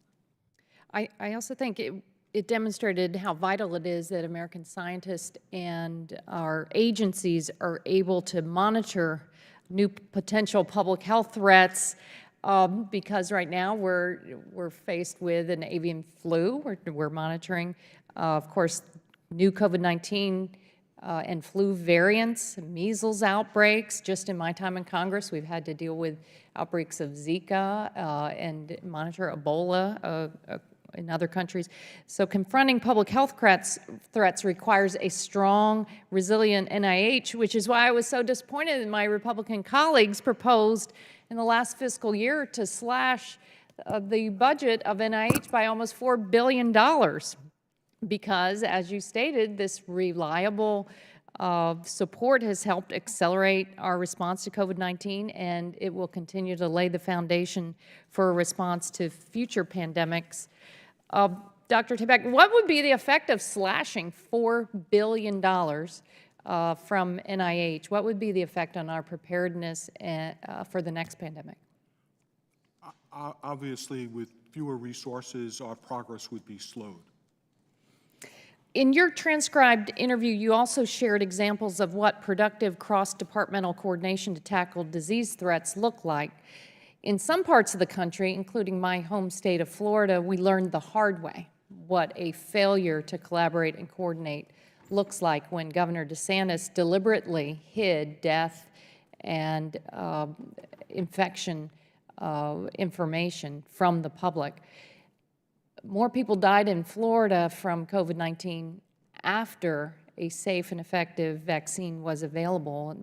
S3: I also think it demonstrated how vital it is that American scientists and our agencies are able to monitor new potential public health threats, because right now we're faced with an avian flu. We're monitoring, of course, new COVID-19 and flu variants, measles outbreaks. Just in my time in Congress, we've had to deal with outbreaks of Zika and monitor Ebola in other countries. So confronting public health threats requires a strong, resilient NIH, which is why I was so disappointed that my Republican colleagues proposed in the last fiscal year to slash the budget of NIH by almost $4 billion. Because, as you stated, this reliable support has helped accelerate our response to COVID-19, and it will continue to lay the foundation for a response to future pandemics. Dr. Tabak, what would be the effect of slashing $4 billion from NIH? What would be the effect on our preparedness for the next pandemic?
S4: Obviously, with fewer resources, our progress would be slowed.
S3: In your transcribed interview, you also shared examples of what productive cross-departmental coordination to tackle disease threats look like. In some parts of the country, including my home state of Florida, we learned the hard way what a failure to collaborate and coordinate looks like when Governor DeSantis deliberately hid death and infection information from the public. More people died in Florida from COVID-19 after a safe and effective vaccine was available,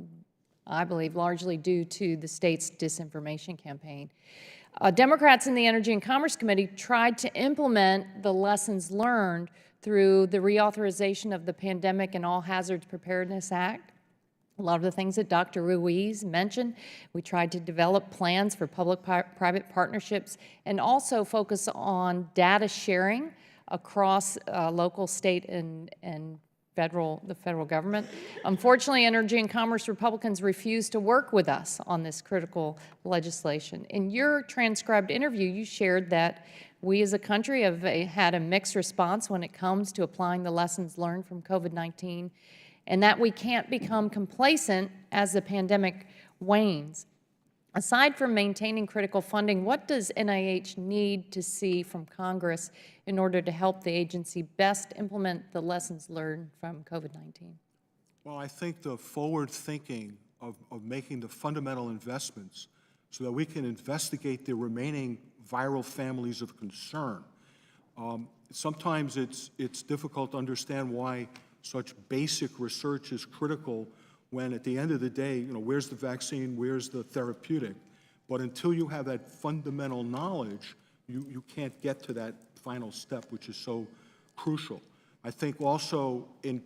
S3: I believe largely due to the state's disinformation campaign. Democrats in the Energy and Commerce Committee tried to implement the lessons learned through the reauthorization of the Pandemic and All Hazards Preparedness Act. A lot of the things that Dr. Ruiz mentioned, we tried to develop plans for public-private partnerships and also focus on data sharing across local, state, and the federal government. Unfortunately, Energy and Commerce Republicans refused to work with us on this critical legislation. In your transcribed interview, you shared that we as a country have had a mixed response when it comes to applying the lessons learned from COVID-19, and that we can't become complacent as the pandemic wanes. Aside from maintaining critical funding, what does NIH need to see from Congress in order to help the agency best implement the lessons learned from COVID-19?
S4: Well, I think the forward thinking of making the fundamental investments so that we can investigate the remaining viral families of concern. Sometimes it's difficult to understand why such basic research is critical when at the end of the day, where's the vaccine, where's the therapeutic? But until you have that fundamental knowledge, you can't get to that final step, which is so crucial. I think also in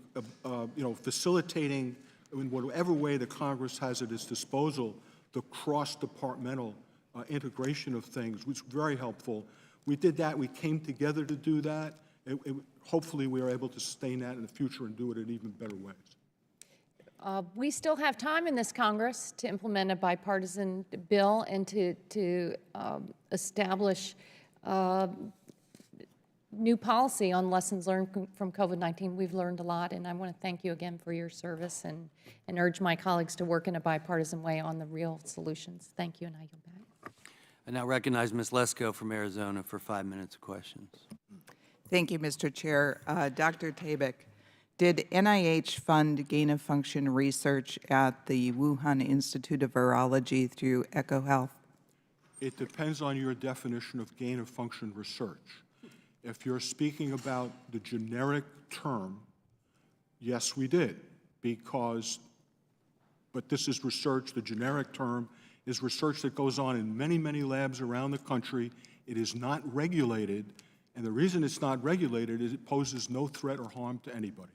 S4: facilitating in whatever way the Congress has at its disposal, the cross-departmental integration of things, which is very helpful. We did that. We came together to do that. Hopefully, we are able to sustain that in the future and do it in even better ways.
S3: We still have time in this Congress to implement a bipartisan bill and to establish new policy on lessons learned from COVID-19. We've learned a lot, and I want to thank you again for your service and urge my colleagues to work in a bipartisan way on the real solutions. Thank you, and I yield back.
S1: I now recognize Ms. Lesko from Arizona for 5 minutes of questions.
S6: Thank you, Mr. Chair. Dr. Tabak, did NIH fund gain-of-function research at the Wuhan Institute of Virology through EcoHealth?
S4: It depends on your definition of gain-of-function research. If you're speaking about the generic term, yes, we did, but this is research. The generic term is research that goes on in many, many labs around the country. It is not regulated, and the reason it's not regulated is it poses no threat or harm to anybody.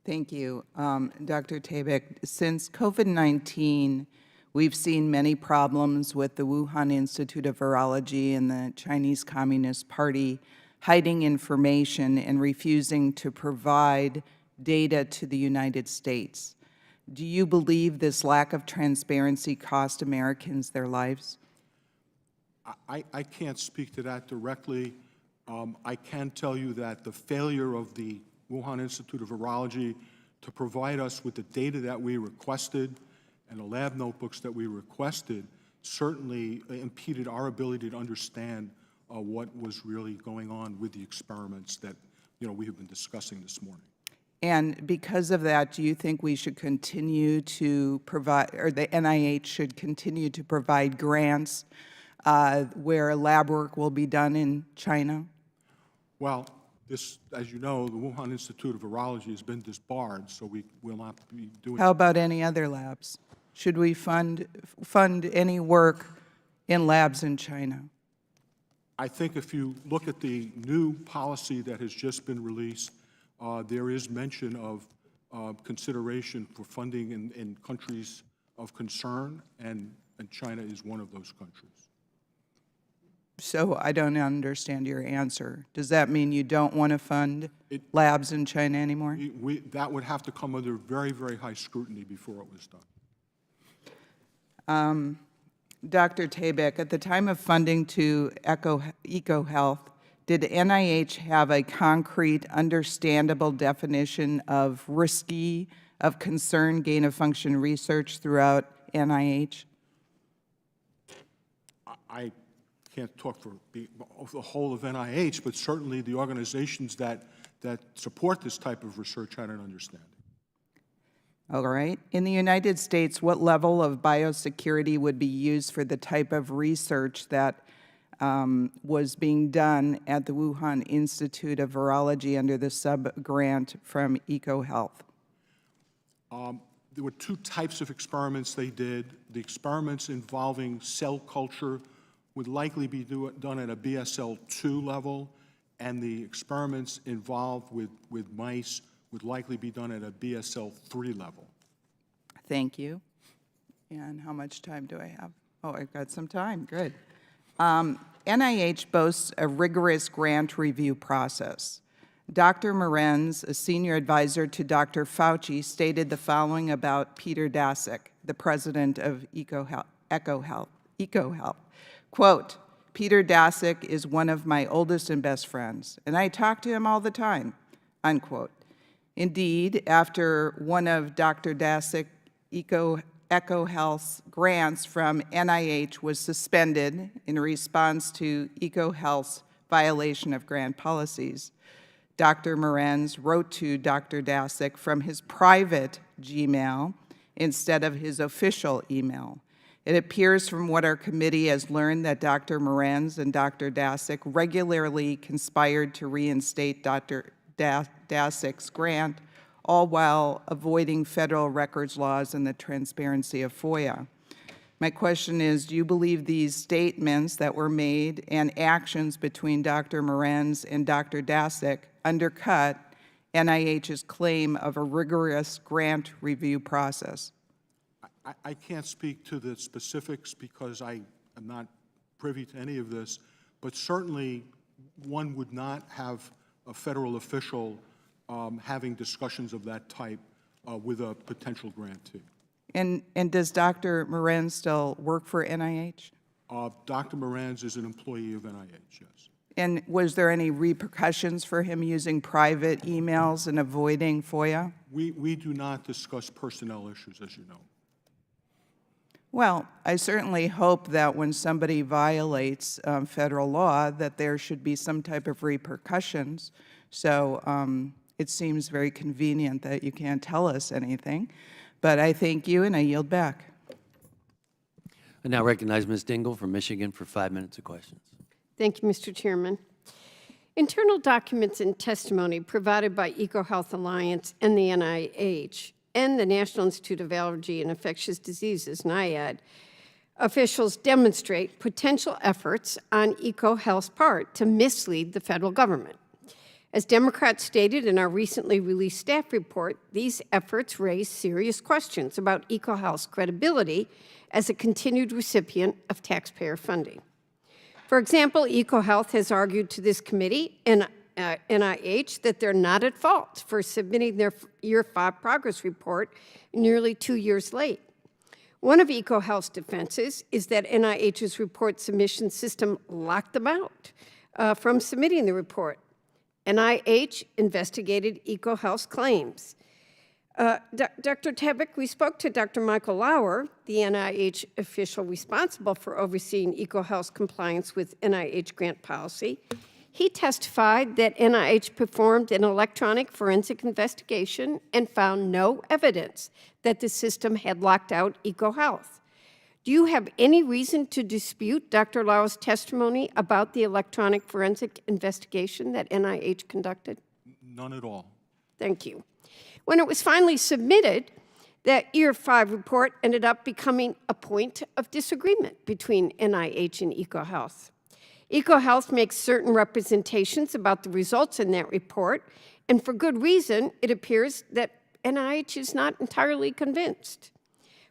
S6: Thank you. Dr. Tabak, since COVID-19, we've seen many problems with the Wuhan Institute of Virology and the Chinese Communist Party hiding information and refusing to provide data to the United States. Do you believe this lack of transparency cost Americans their lives?
S4: I can't speak to that directly. I can tell you that the failure of the Wuhan Institute of Virology to provide us with the data that we requested and the lab notebooks that we requested certainly impeded our ability to understand what was really going on with the experiments that we have been discussing this morning.
S6: And because of that, do you think we should continue to provide, or the NIH should continue to provide grants where lab work will be done in China?
S4: Well, this, as you know, the Wuhan Institute of Virology has been disbarred, so we will not be doing.
S6: How about any other labs? Should we fund any work in labs in China?
S4: I think if you look at the new policy that has just been released, there is mention of consideration for funding in countries of concern, and China is one of those countries.
S6: So I don't understand your answer. Does that mean you don't want to fund labs in China anymore?
S4: That would have to come under very, very high scrutiny before it was done.
S6: Dr. Tabak, at the time of funding to EcoHealth, did NIH have a concrete, understandable definition of risky, of concern, gain-of-function research throughout NIH?
S4: I can't talk for the whole of NIH, but certainly the organizations that support this type of research had an understanding.
S6: All right. In the United States, what level of biosecurity would be used for the type of research that was being done at the Wuhan Institute of Virology under the sub-grant from EcoHealth?
S4: There were two types of experiments they did. The experiments involving cell culture would likely be done at a BSL-2 level, and the experiments involved with mice would likely be done at a BSL-3 level.
S6: Thank you. And how much time do I have? Oh, I've got some time. Good. NIH boasts a rigorous grant review process. Dr. Morenz, a senior advisor to Dr. Fauci, stated the following about Peter Daszak, the president of EcoHealth. Quote, Peter Daszak is one of my oldest and best friends, and I talk to him all the time, unquote. Indeed, after one of Dr. Daszak EcoHealth's grants from NIH was suspended in response to EcoHealth's violation of grant policies, Dr. Morenz wrote to Dr. Daszak from his private Gmail instead of his official email. It appears from what our committee has learned that Dr. Morenz and Dr. Daszak regularly conspired to reinstate Dr. Daszak's grant, all while avoiding federal records laws and the transparency of FOIA. My question is, do you believe these statements that were made and actions between Dr. Morenz and Dr. Daszak undercut NIH's claim of a rigorous grant review process?
S4: I can't speak to the specifics because I am not privy to any of this, but certainly one would not have a federal official having discussions of that type with a potential grantee.
S6: And does Dr. Moran still work for NIH?
S4: Dr. Moran's is an employee of NIH, yes.
S6: And was there any repercussions for him using private emails and avoiding FOIA?
S4: We do not discuss personnel issues, as you know.
S6: Well, I certainly hope that when somebody violates federal law, that there should be some type of repercussions. So it seems very convenient that you can't tell us anything. But I thank you, and I yield back.
S1: I now recognize Ms. Dingell from Michigan for 5 minutes of questions.
S7: Thank you, Mr. Chairman. Internal documents and testimony provided by EcoHealth Alliance and the NIH and the National Institute of Allergy and Infectious Diseases, NIAID, officials demonstrate potential efforts on EcoHealth's part to mislead the federal government. As Democrats stated in our recently released staff report, these efforts raise serious questions about EcoHealth's credibility as a continued recipient of taxpayer funding. For example, EcoHealth has argued to this committee and NIH that they're not at fault for submitting their Year 5 progress report nearly 2 years late. One of EcoHealth's defenses is that NIH's report submission system locked them out from submitting the report. NIH investigated EcoHealth's claims. Dr. Tabak, we spoke to Dr. Michael Lauer, the NIH official responsible for overseeing EcoHealth's compliance with NIH grant policy. He testified that NIH performed an electronic forensic investigation and found no evidence that the system had locked out EcoHealth. Do you have any reason to dispute Dr. Lauer's testimony about the electronic forensic investigation that NIH conducted?
S4: None at all.
S7: Thank you. When it was finally submitted, that Year 5 report ended up becoming a point of disagreement between NIH and EcoHealth. EcoHealth makes certain representations about the results in that report, and for good reason, it appears that NIH is not entirely convinced.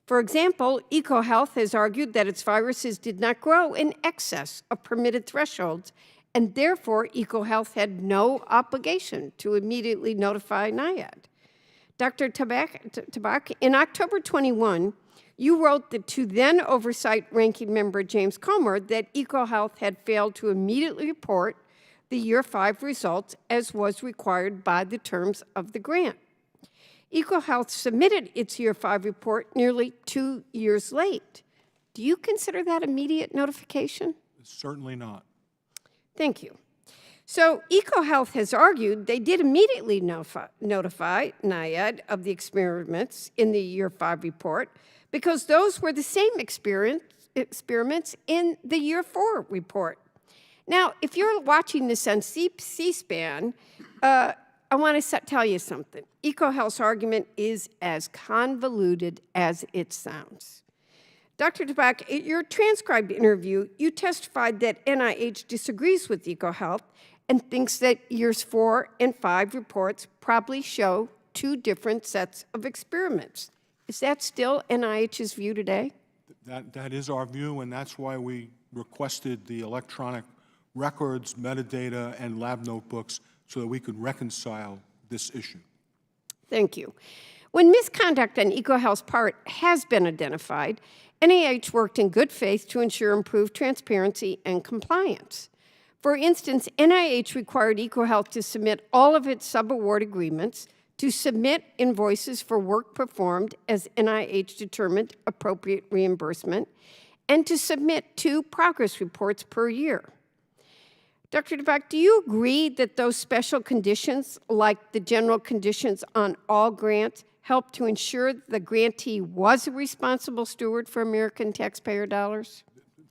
S7: For example, EcoHealth has argued that its viruses did not grow in excess of permitted thresholds, and therefore EcoHealth had no obligation to immediately notify NIAID. Dr. Tabak, in October 21, you wrote to then Oversight Ranking Member James Comer that EcoHealth had failed to immediately report the Year 5 results as was required by the terms of the grant. EcoHealth submitted its Year 5 report nearly 2 years late. Do you consider that immediate notification?
S4: Certainly not.
S7: Thank you. So EcoHealth has argued they did immediately notify NIAID of the experiments in the Year 5 report because those were the same experiments in the Year 4 report. Now, if you're watching this on C-SPAN, I want to tell you something. EcoHealth's argument is as convoluted as it sounds. Dr. Tabak, in your transcribed interview, you testified that NIH disagrees with EcoHealth and thinks that Years 4 and 5 reports probably show 2 different sets of experiments. Is that still NIH's view today?
S4: That is our view, and that's why we requested the electronic records, metadata, and lab notebooks so that we could reconcile this issue.
S7: Thank you. When misconduct on EcoHealth's part has been identified, NIH worked in good faith to ensure improved transparency and compliance. For instance, NIH required EcoHealth to submit all of its subaward agreements, to submit invoices for work performed as NIH determined appropriate reimbursement, and to submit 2 progress reports per year. Dr. Tabak, do you agree that those special conditions, like the general conditions on all grants, help to ensure the grantee was a responsible steward for American taxpayer dollars?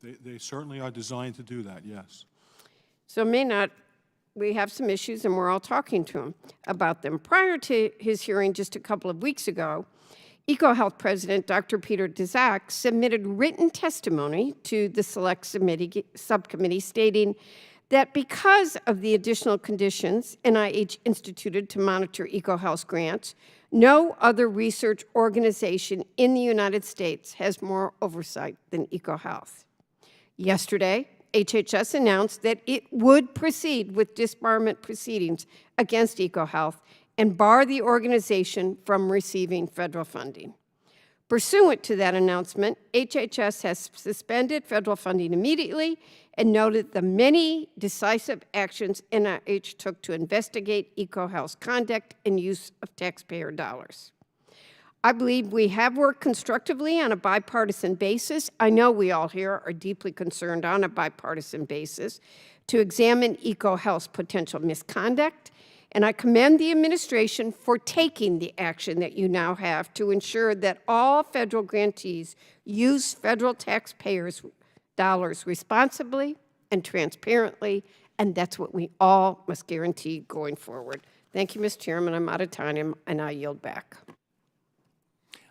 S4: They certainly are designed to do that, yes.
S7: So we have some issues, and we're all talking to him about them. Prior to his hearing just a couple of weeks ago, EcoHealth President Dr. Peter Daszak submitted written testimony to the Select Subcommittee stating that because of the additional conditions NIH instituted to monitor EcoHealth's grants, no other research organization in the United States has more oversight than EcoHealth. Yesterday, HHS announced that it would proceed with disbarment proceedings against EcoHealth and bar the organization from receiving federal funding. Pursuant to that announcement, HHS has suspended federal funding immediately and noted the many decisive actions NIH took to investigate EcoHealth's conduct and use of taxpayer dollars. I believe we have worked constructively on a bipartisan basis. I know we all here are deeply concerned on a bipartisan basis to examine EcoHealth's potential misconduct, and I commend the administration for taking the action that you now have to ensure that all federal grantees use federal taxpayers' dollars responsibly and transparently, and that's what we all must guarantee going forward. Thank you, Mr. Chairman. I'm out of time, and I yield back.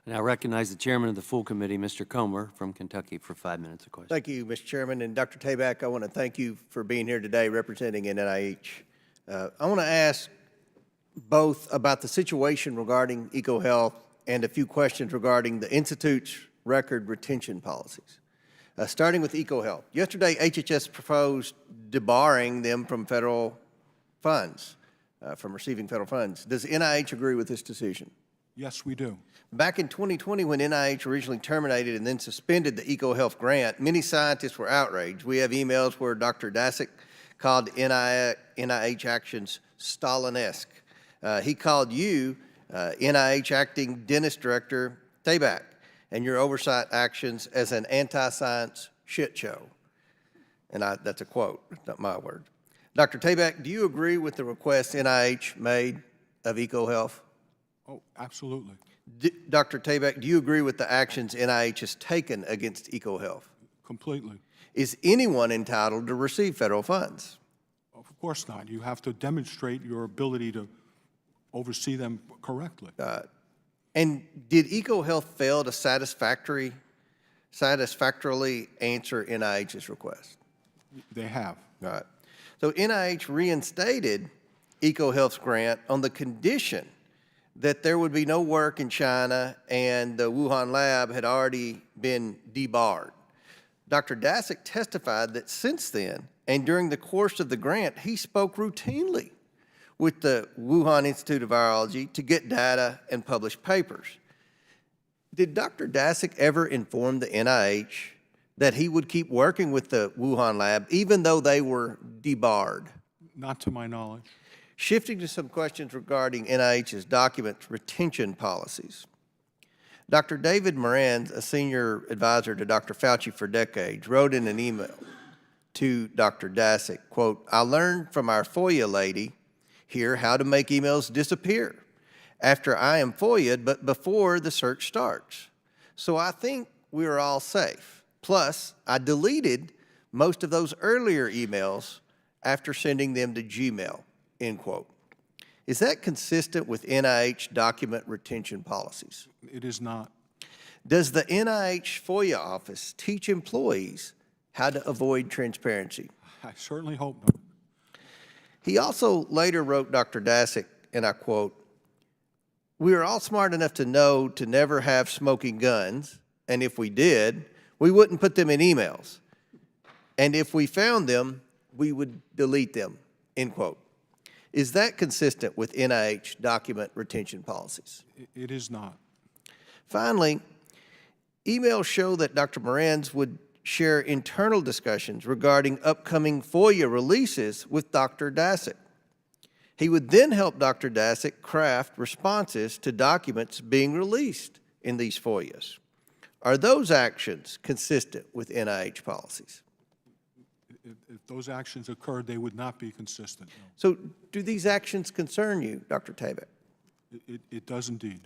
S1: And I recognize the chairman of the full committee, Mr. Comer from Kentucky, for 5 minutes of question.
S8: Thank you, Mr. Chairman. And Dr. Tabak, I want to thank you for being here today representing NIH. I want to ask both about the situation regarding EcoHealth and a few questions regarding the Institute's record retention policies. Starting with EcoHealth. Yesterday, HHS proposed debarring them from federal funds, from receiving federal funds. Does NIH agree with this decision?
S4: Yes, we do.
S8: Back in 2020, when NIH originally terminated and then suspended the EcoHealth grant, many scientists were outraged. We have emails where Dr. Daszak called NIH actions Stalinesque. He called you, NIH acting dentist director, Tabak, and your oversight actions as an anti-science shit show. And that's a quote, not my word. Dr. Tabak, do you agree with the request NIH made of EcoHealth?
S4: Oh, absolutely.
S8: Dr. Tabak, do you agree with the actions NIH has taken against EcoHealth?
S4: Completely.
S8: Is anyone entitled to receive federal funds?
S4: Of course not. You have to demonstrate your ability to oversee them correctly.
S8: And did EcoHealth fail to satisfactorily answer NIH's request?
S4: They have.
S8: All right. So NIH reinstated EcoHealth's grant on the condition that there would be no work in China and the Wuhan lab had already been debarred. Dr. Daszak testified that since then, and during the course of the grant, he spoke routinely with the Wuhan Institute of Virology to get data and publish papers. Did Dr. Daszak ever inform the NIH that he would keep working with the Wuhan lab even though they were debarred?
S4: Not to my knowledge.
S8: Shifting to some questions regarding NIH's document retention policies. Dr. David Moran, a senior advisor to Dr. Fauci for decades, wrote in an email to Dr. Daszak, quote, "I learned from our FOIA lady here how to make emails disappear after I am FOIA'd, but before the search starts. So I think we're all safe. Plus, I deleted most of those earlier emails after sending them to Gmail." End quote. Is that consistent with NIH document retention policies?
S4: It is not.
S8: Does the NIH FOIA office teach employees how to avoid transparency?
S4: I certainly hope not.
S8: He also later wrote Dr. Daszak, and I quote, "We are all smart enough to know to never have smoking guns, and if we did, we wouldn't put them in emails. And if we found them, we would delete them," end quote. Is that consistent with NIH document retention policies?
S4: It is not.
S8: Finally, emails show that Dr. Moran's would share internal discussions regarding upcoming FOIA releases with Dr. Daszak. He would then help Dr. Daszak craft responses to documents being released in these FOIAs. Are those actions consistent with NIH policies?
S4: If those actions occurred, they would not be consistent. No.
S8: So do these actions concern you, Dr. Tabak?
S4: It does indeed.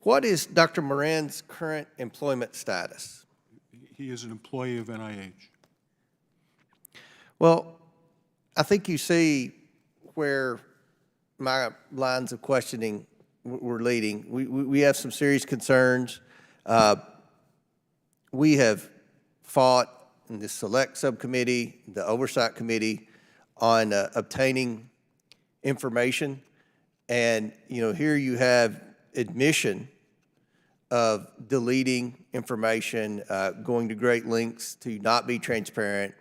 S8: What is Dr. Moran's current employment status?
S4: He is an employee of NIH.
S8: Well, I think you see where my lines of questioning were leading. We have some serious concerns. We have fought in the select subcommittee, the oversight committee, on obtaining information. And, you know, here you have admission of deleting information, going to great lengths to not be transparent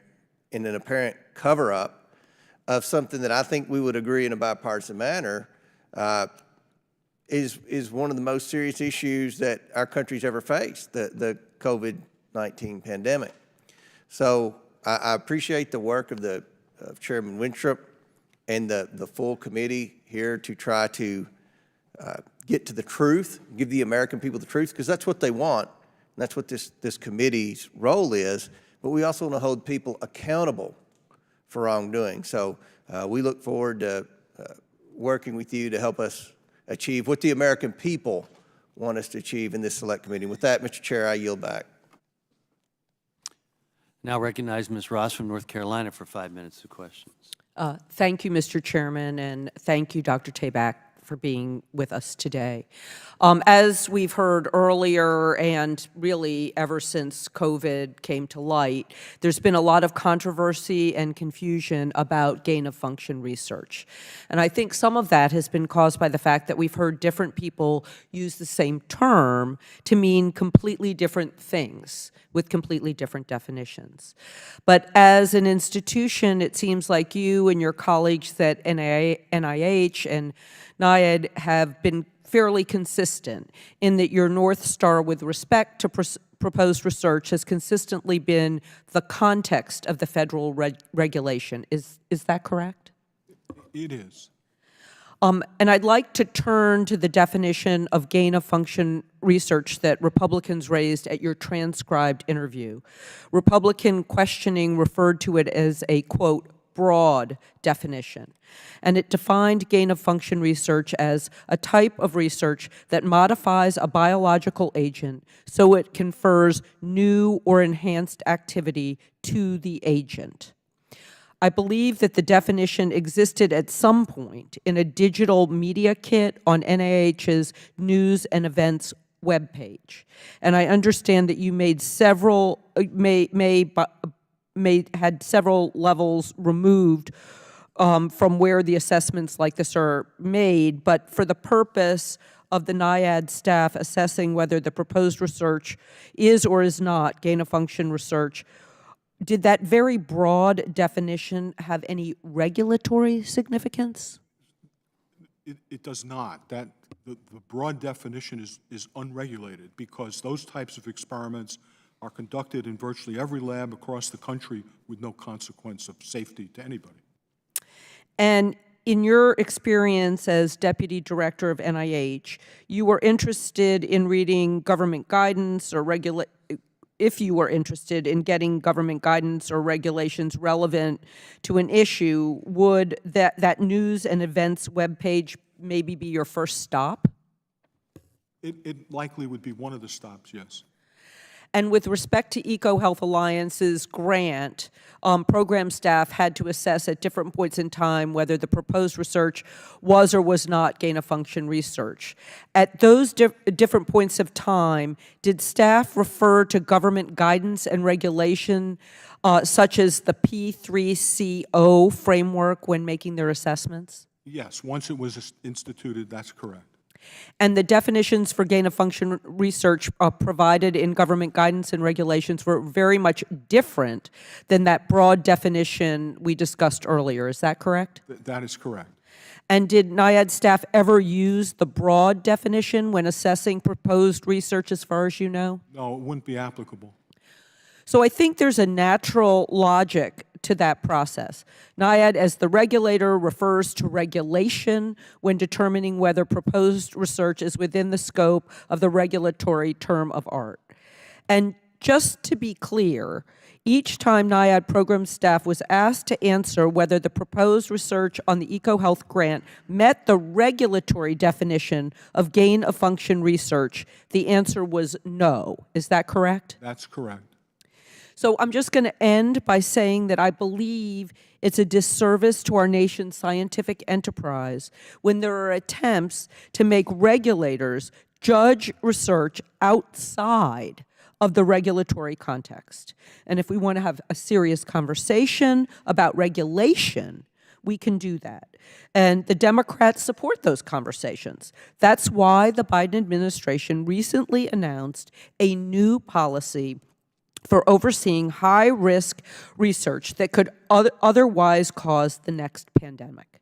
S8: in an apparent cover-up of something that I think we would agree in a bipartisan manner is one of the most serious issues that our country's ever faced, the COVID-19 pandemic. So I appreciate the work of Chairman Winstrup and the full committee here to try to get to the truth, give the American people the truth, because that's what they want, and that's what this committee's role is. But we also want to hold people accountable for wrongdoing. So we look forward to working with you to help us achieve what the American people want us to achieve in this select committee. With that, Mr. Chair, I yield back.
S1: Now recognize Ms. Ross from North Carolina for 5 minutes of questions.
S9: Thank you, Mr. Chairman, and thank you, Dr. Tabak, for being with us today. As we've heard earlier, and really ever since COVID came to light, there's been a lot of controversy and confusion about gain-of-function research. And I think some of that has been caused by the fact that we've heard different people use the same term to mean completely different things with completely different definitions. But as an institution, it seems like you and your colleagues at NIH and NIAID have been fairly consistent in that your North Star with respect to proposed research has consistently been the context of the federal regulation. Is that correct?
S4: It is.
S9: And I'd like to turn to the definition of gain-of-function research that Republicans raised at your transcribed interview. Republican questioning referred to it as a, quote, broad definition. And it defined gain-of-function research as a type of research that modifies a biological agent so it confers new or enhanced activity to the agent. I believe that the definition existed at some point in a digital media kit on NIH's News and Events webpage. And I understand that you made several, had several levels removed from where the assessments like this are made, but for the purpose of the NIAID staff assessing whether the proposed research is or is not gain-of-function research, did that very broad definition have any regulatory significance?
S4: It does not. The broad definition is unregulated because those types of experiments are conducted in virtually every lab across the country with no consequence of safety to anybody.
S9: And in your experience as Deputy Director of NIH, you were interested in reading government guidance or if you were interested in getting government guidance or regulations relevant to an issue, would that News and Events webpage maybe be your first stop?
S4: It likely would be one of the stops, yes.
S9: And with respect to EcoHealth Alliance's grant, program staff had to assess at different points in time whether the proposed research was or was not gain-of-function research. At those different points of time, did staff refer to government guidance and regulation such as the P3CO framework when making their assessments?
S4: Yes, once it was instituted, that's correct.
S9: And the definitions for gain-of-function research provided in government guidance and regulations were very much different than that broad definition we discussed earlier. Is that correct?
S4: That is correct.
S9: And did NIAID staff ever use the broad definition when assessing proposed research as far as you know?
S4: No, it wouldn't be applicable.
S9: So I think there's a natural logic to that process. NIAID, as the regulator, refers to regulation when determining whether proposed research is within the scope of the regulatory term of art. And just to be clear, each time NIAID program staff was asked to answer whether the proposed research on the EcoHealth grant met the regulatory definition of gain-of-function research, the answer was no. Is that correct?
S4: That's correct.
S9: So I'm just going to end by saying that I believe it's a disservice to our nation's scientific enterprise when there are attempts to make regulators judge research outside of the regulatory context. And if we want to have a serious conversation about regulation, we can do that. And the Democrats support those conversations. That's why the Biden administration recently announced a new policy for overseeing high-risk research that could otherwise cause the next pandemic.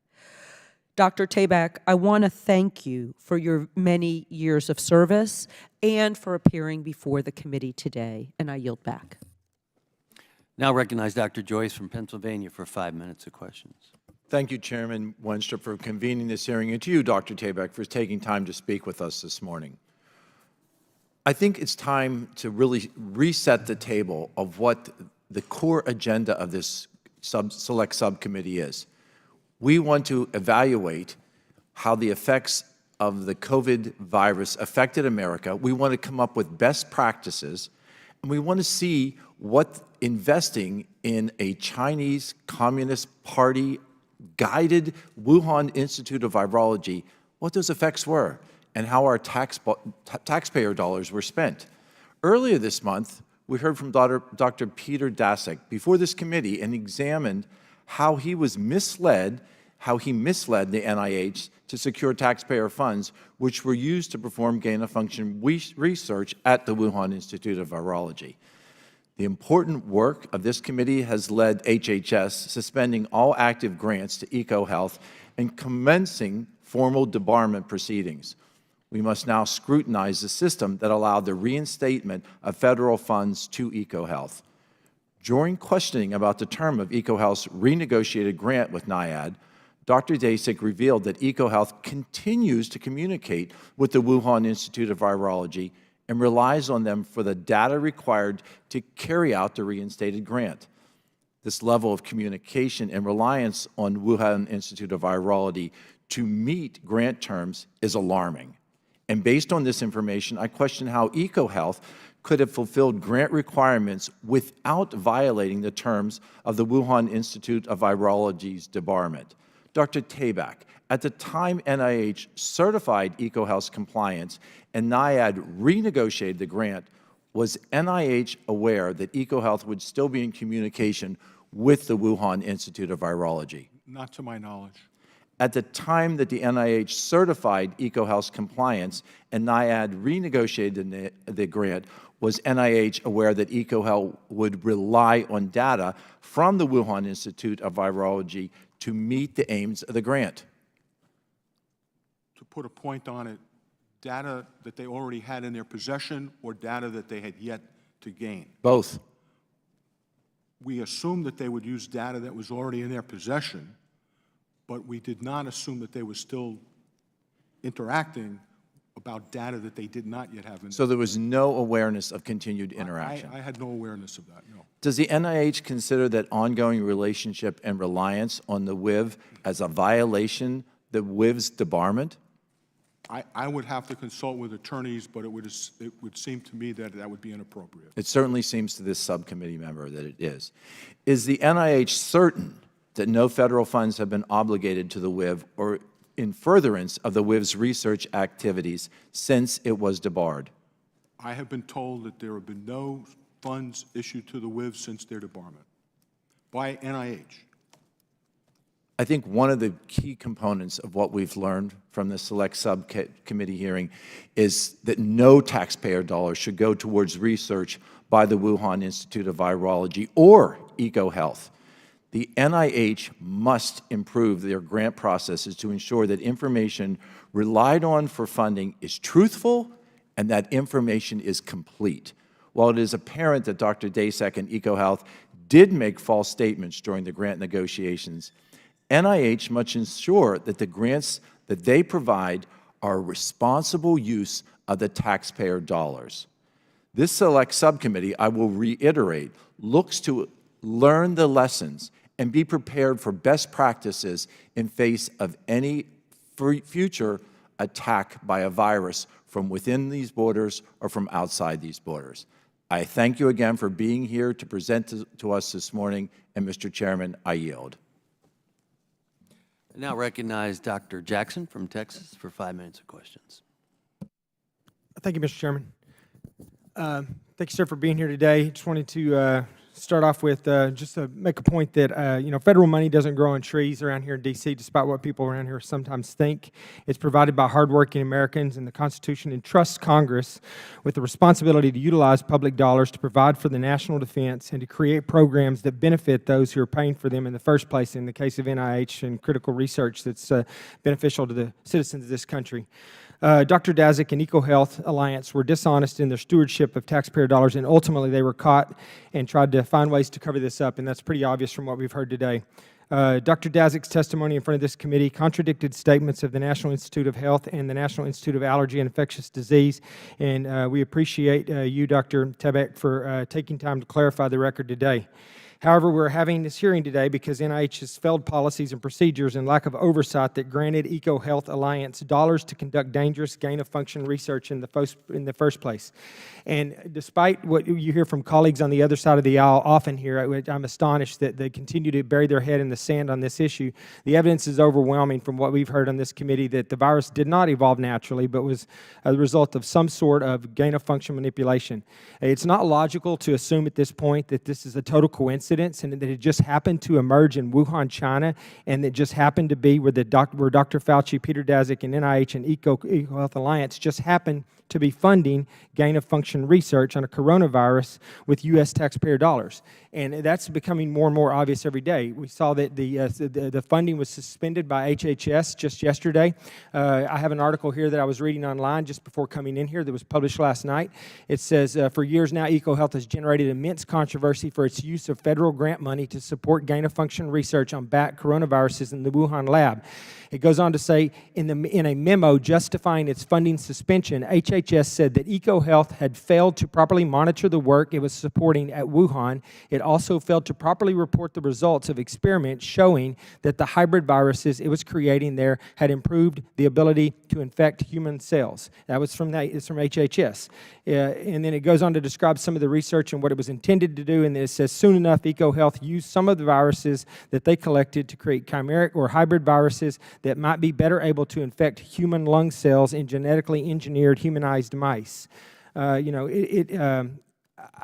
S9: Dr. Tabak, I want to thank you for your many years of service and for appearing before the committee today, and I yield back.
S1: Now recognize Dr. Joyce from Pennsylvania for 5 minutes of questions.
S10: Thank you, Chairman Wenstrup, for convening this hearing, and to you, Dr. Tabak, for taking time to speak with us this morning. I think it's time to really reset the table of what the core agenda of this select subcommittee is. We want to evaluate how the effects of the COVID virus affected America. We want to come up with best practices, and we want to see what investing in a Chinese Communist Party guided Wuhan Institute of Virology, what those effects were, and how our taxpayer dollars were spent. Earlier this month, we heard from Dr. Peter Daszak before this committee and examined how he misled the NIH to secure taxpayer funds, which were used to perform gain-of-function research at the Wuhan Institute of Virology. The important work of this committee has led HHS suspending all active grants to EcoHealth and commencing formal debarment proceedings. We must now scrutinize the system that allowed the reinstatement of federal funds to EcoHealth. During questioning about the term of EcoHealth's renegotiated grant with NIAID, Dr. Daszak revealed that EcoHealth continues to communicate with the Wuhan Institute of Virology and relies on them for the data required to carry out the reinstated grant. This level of communication and reliance on Wuhan Institute of Virology to meet grant terms is alarming. And based on this information, I question how EcoHealth could have fulfilled grant requirements without violating the terms of the Wuhan Institute of Virology's debarment. Dr. Tabak, at the time NIH certified EcoHealth's compliance and NIAID renegotiated the grant, was NIH aware that EcoHealth would still be in communication with the Wuhan Institute of Virology?
S4: Not to my knowledge.
S10: At the time that the NIH certified EcoHealth's compliance and NIAID renegotiated the grant, was NIH aware that EcoHealth would rely on data from the Wuhan Institute of Virology to meet the aims of the grant?
S4: To put a point on it, data that they already had in their possession or data that they had yet to gain?
S10: Both.
S4: We assumed that they would use data that was already in their possession, but we did not assume that they were still interacting about data that they did not yet have in.
S10: So there was no awareness of continued interaction?
S4: I had no awareness of that, no.
S10: Does the NIH consider that ongoing relationship and reliance on the WIV as a violation, the WIV's debarment?
S4: I would have to consult with attorneys, but it would seem to me that that would be inappropriate.
S10: It certainly seems to this subcommittee member that it is. Is the NIH certain that no federal funds have been obligated to the WIV or in furtherance of the WIV's research activities since it was debarred?
S4: I have been told that there have been no funds issued to the WIV since their debarment by NIH.
S10: I think one of the key components of what we've learned from the select subcommittee hearing is that no taxpayer dollars should go towards research by the Wuhan Institute of Virology or EcoHealth. The NIH must improve their grant processes to ensure that information relied on for funding is truthful and that information is complete. While it is apparent that Dr. Daszak and EcoHealth did make false statements during the grant negotiations, NIH must ensure that the grants that they provide are a responsible use of the taxpayer dollars. This select subcommittee, I will reiterate, looks to learn the lessons and be prepared for best practices in face of any future attack by a virus from within these borders or from outside these borders. I thank you again for being here to present to us this morning, and Mr. Chairman, I yield.
S1: I now recognize Dr. Jackson from Texas for 5 minutes of questions.
S11: Thank you, Mr. Chairman. Thank you, sir, for being here today. Just wanted to start off with just to make a point that, you know, federal money doesn't grow on trees around here in D.C., despite what people around here sometimes think. It's provided by hardworking Americans, and the Constitution entrusts Congress with the responsibility to utilize public dollars to provide for the national defense and to create programs that benefit those who are paying for them in the first place, in the case of NIH and critical research that's beneficial to the citizens of this country. Dr. Daszak and EcoHealth Alliance were dishonest in their stewardship of taxpayer dollars, and ultimately they were caught and tried to find ways to cover this up, and that's pretty obvious from what we've heard today. Dr. Daszak's testimony in front of this committee contradicted statements of the National Institute of Health and the National Institute of Allergy and Infectious Disease, and we appreciate you, Dr. Tabak, for taking time to clarify the record today. However, we're having this hearing today because NIH's failed policies and procedures and lack of oversight that granted EcoHealth Alliance dollars to conduct dangerous gain-of-function research in the first place. And despite what you hear from colleagues on the other side of the aisle often here, I'm astonished that they continue to bury their head in the sand on this issue. The evidence is overwhelming from what we've heard on this committee that the virus did not evolve naturally, but was a result of some sort of gain-of-function manipulation. It's not logical to assume at this point that this is a total coincidence and that it just happened to emerge in Wuhan, China, and that just happened to be where Dr. Fauci, Peter Daszak, and NIH and EcoHealth Alliance just happened to be funding gain-of-function research on a coronavirus with U.S. taxpayer dollars. And that's becoming more and more obvious every day. We saw that the funding was suspended by HHS just yesterday. I have an article here that I was reading online just before coming in here that was published last night. It says, for years now, EcoHealth has generated immense controversy for its use of federal grant money to support gain-of-function research on bat coronaviruses in the Wuhan lab. It goes on to say, in a memo justifying its funding suspension, HHS said that EcoHealth had failed to properly monitor the work it was supporting at Wuhan. It also failed to properly report the results of experiments showing that the hybrid viruses it was creating there had improved the ability to infect human cells. That was from HHS. And then it goes on to describe some of the research and what it was intended to do, and it says, soon enough, EcoHealth used some of the viruses that they collected to create chimeric or hybrid viruses that might be better able to infect human lung cells in genetically engineered humanized mice.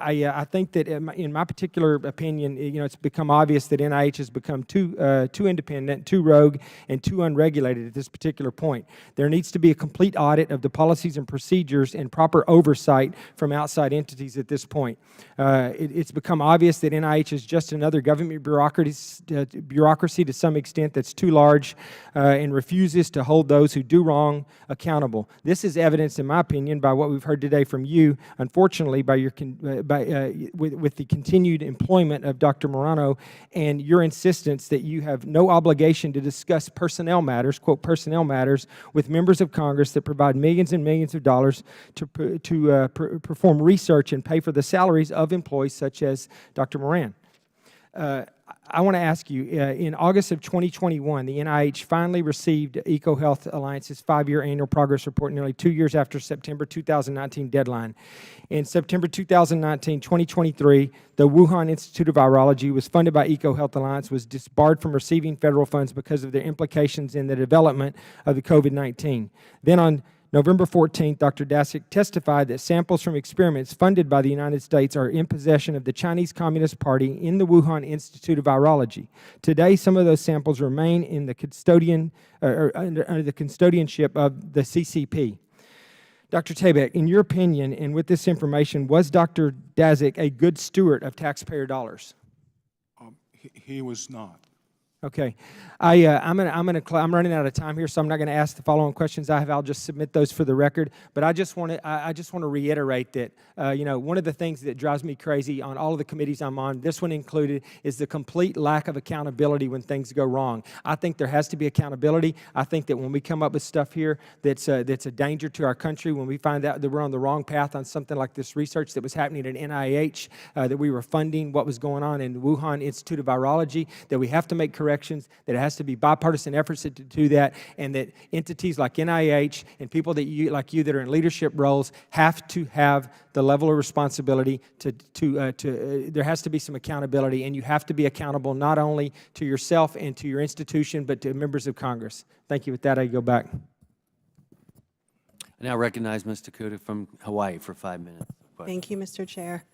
S11: I think that in my particular opinion, it's become obvious that NIH has become too independent, too rogue, and too unregulated at this particular point. There needs to be a complete audit of the policies and procedures and proper oversight from outside entities at this point. It's become obvious that NIH is just another government bureaucracy to some extent that's too large and refuses to hold those who do wrong accountable. This is evidenced, in my opinion, by what we've heard today from you, unfortunately, by your with the continued employment of Dr. Morano and your insistence that you have no obligation to discuss personnel matters, quote, personnel matters, with members of Congress that provide millions and millions of dollars to perform research and pay for the salaries of employees such as Dr. Moran. I want to ask you, in August of 2021, the NIH finally received EcoHealth Alliance's 5-year annual progress report nearly 2 years after September 2019 deadline. In September 2023, the Wuhan Institute of Virology was funded by EcoHealth Alliance, was disbarred from receiving federal funds because of their implications in the development of the COVID-19. Then on November 14th, Dr. Daszak testified that samples from experiments funded by the United States are in possession of the Chinese Communist Party in the Wuhan Institute of Virology. Today, some of those samples remain in the under the custodianship of the CCP. Dr. Tabak, in your opinion, and with this information, was Dr. Daszak a good steward of taxpayer dollars?
S4: He was not.
S11: Okay, I'm running out of time here, so I'm not going to ask the following questions I have. I'll just submit those for the record. But I just want to reiterate that one of the things that drives me crazy on all of the committees I'm on, this one included, is the complete lack of accountability when things go wrong. I think there has to be accountability. I think that when we come up with stuff here that's a danger to our country, when we find out that we're on the wrong path on something like this research that was happening at NIH, that we were funding what was going on in the Wuhan Institute of Virology, that we have to make corrections, that it has to be bipartisan efforts to do that, and that entities like NIH and people like you that are in leadership roles have to have the level of responsibility there has to be some accountability, and you have to be accountable not only to yourself and to your institution, but to members of Congress. Thank you. With that, I go back.
S1: I now recognize Ms. Tokuda from Hawaii for 5 minutes.
S12: Thank you, Mr. Chair.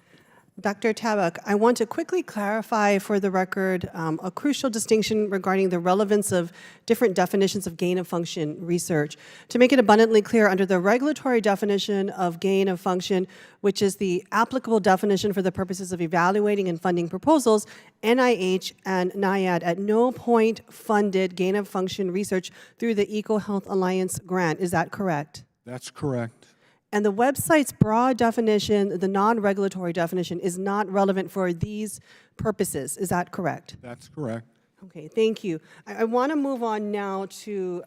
S5: Dr. Tabak, I want to quickly clarify for the record a crucial distinction regarding the relevance of different definitions of gain of function research. To make it abundantly clear, under the regulatory definition of gain of function, which is the applicable definition for the purposes of evaluating and funding proposals, NIH and NIAID at no point funded gain of function research through the EcoHealth Alliance grant. Is that correct?
S4: That's correct.
S5: And the website's broad definition, the non-regulatory definition, is not relevant for these purposes. Is that correct?
S4: That's correct.
S5: Okay, thank you. I want to move on now to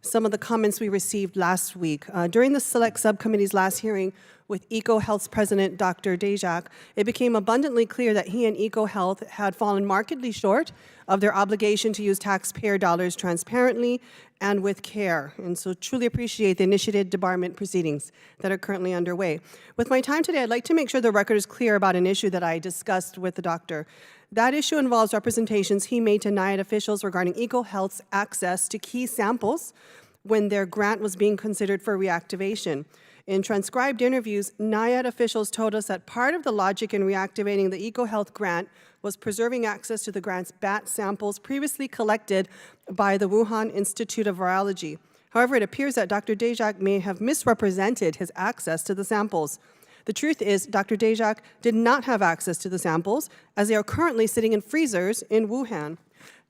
S5: some of the comments we received last week. During the Select Subcommittee's last hearing with EcoHealth's president, Dr. Dejak, it became abundantly clear that he and EcoHealth had fallen markedly short of their obligation to use taxpayer dollars transparently and with care. And so truly appreciate the initiated debarment proceedings that are currently underway. With my time today, I'd like to make sure the record is clear about an issue that I discussed with the doctor. That issue involves representations he made to NIAID officials regarding EcoHealth's access to key samples when their grant was being considered for reactivation. In transcribed interviews, NIAID officials told us that part of the logic in reactivating the EcoHealth grant was preserving access to the grant's bat samples previously collected by the Wuhan Institute of Virology. However, it appears that Dr. Dejak may have misrepresented his access to the samples. The truth is, Dr. Dejak did not have access to the samples, as they are currently sitting in freezers in Wuhan.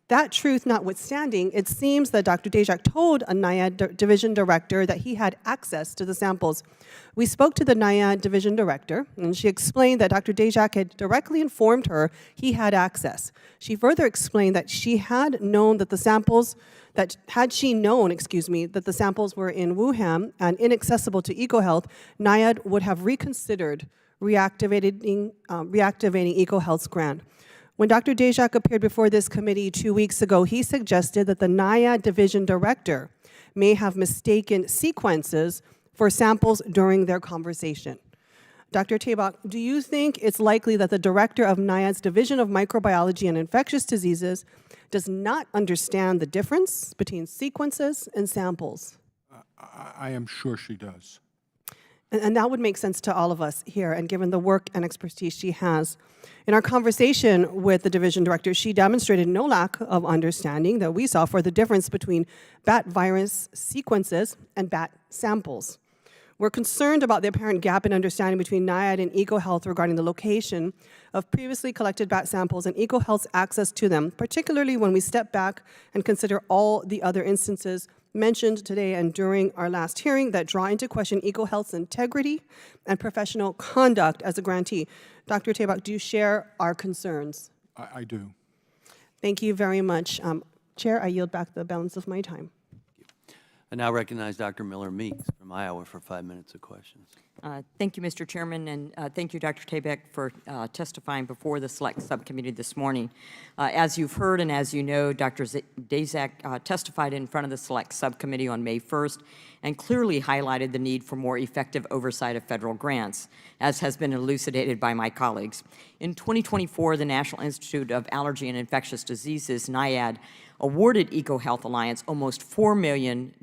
S5: That truth notwithstanding, it seems that Dr. Dejak told a NIAID division director that he had access to the samples. We spoke to the NIAID division director, and she explained that Dr. Dejak had directly informed her he had access. She further explained that she had known that the samples, that had she known, that the samples were in Wuhan and inaccessible to EcoHealth, NIAID would have reconsidered reactivating EcoHealth's grant. When Dr. Dejak appeared before this committee 2 weeks ago, he suggested that the NIAID division director may have mistaken sequences for samples during their conversation. Dr. Tabak, do you think it's likely that the director of NIAID's Division of Microbiology and Infectious Diseases does not understand the difference between sequences and samples?
S4: I am sure she does.
S5: And that would make sense to all of us here, and given the work and expertise she has. In our conversation with the division director, she demonstrated no lack of understanding that we saw for the difference between bat virus sequences and bat samples. We're concerned about the apparent gap in understanding between NIAID and EcoHealth regarding the location of previously collected bat samples and EcoHealth's access to them, particularly when we step back and consider all the other instances mentioned today and during our last hearing that draw into question EcoHealth's integrity and professional conduct as a grantee. Dr. Tabak, do you share our concerns?
S4: I do.
S5: Thank you very much. Chair, I yield back the balance of my time.
S1: I now recognize Dr. Miller-Meeks from Iowa for 5 minutes of questions.
S12: Thank you, Mr. Chairman, and thank you, Dr. Tabak, for testifying before the Select Subcommittee this morning. As you've heard and as you know, Dr. Dejak testified in front of the Select Subcommittee on May 1st and clearly highlighted the need for more effective oversight of federal grants, as has been elucidated by my colleagues. In 2024, the National Institute of Allergy and Infectious Diseases, NIAID, awarded EcoHealth Alliance almost $4 million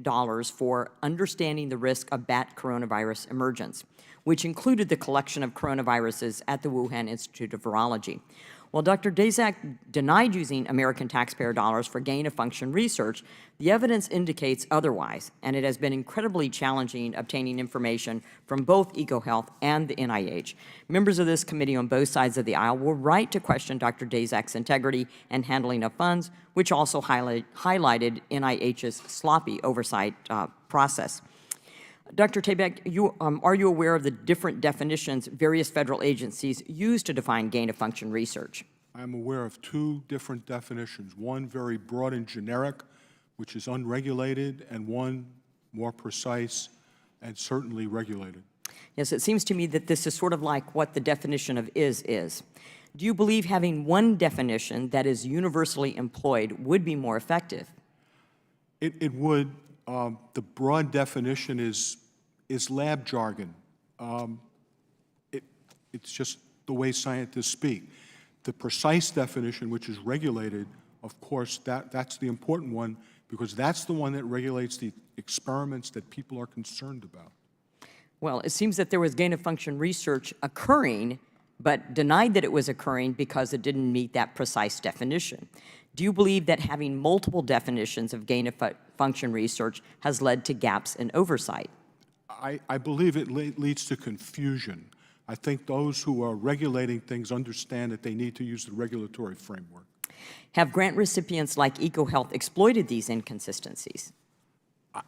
S12: for understanding the risk of bat coronavirus emergence, which included the collection of coronaviruses at the Wuhan Institute of Virology. While Dr. Dejak denied using American taxpayer dollars for gain-of-function research, the evidence indicates otherwise, and it has been incredibly challenging obtaining information from both EcoHealth and the NIH. Members of this committee on both sides of the aisle were right to question Dr. Dejak's integrity and handling of funds, which also highlighted NIH's sloppy oversight process. Dr. Tabak, are you aware of the different definitions various federal agencies use to define gain-of-function research?
S4: I'm aware of two different definitions, one very broad and generic, which is unregulated, and one more precise and certainly regulated.
S12: Yes, it seems to me that this is sort of like what the definition of is. Do you believe having one definition that is universally employed would be more effective?
S4: It would. The broad definition is lab jargon. It's just the way scientists speak. The precise definition, which is regulated, of course, that's the important one, because that's the one that regulates the experiments that people are concerned about.
S12: Well, it seems that there was gain-of-function research occurring but denied that it was occurring because it didn't meet that precise definition. Do you believe that having multiple definitions of gain-of-function research has led to gaps in oversight?
S4: I believe it leads to confusion. I think those who are regulating things understand that they need to use the regulatory framework.
S12: Have grant recipients like EcoHealth exploited these inconsistencies?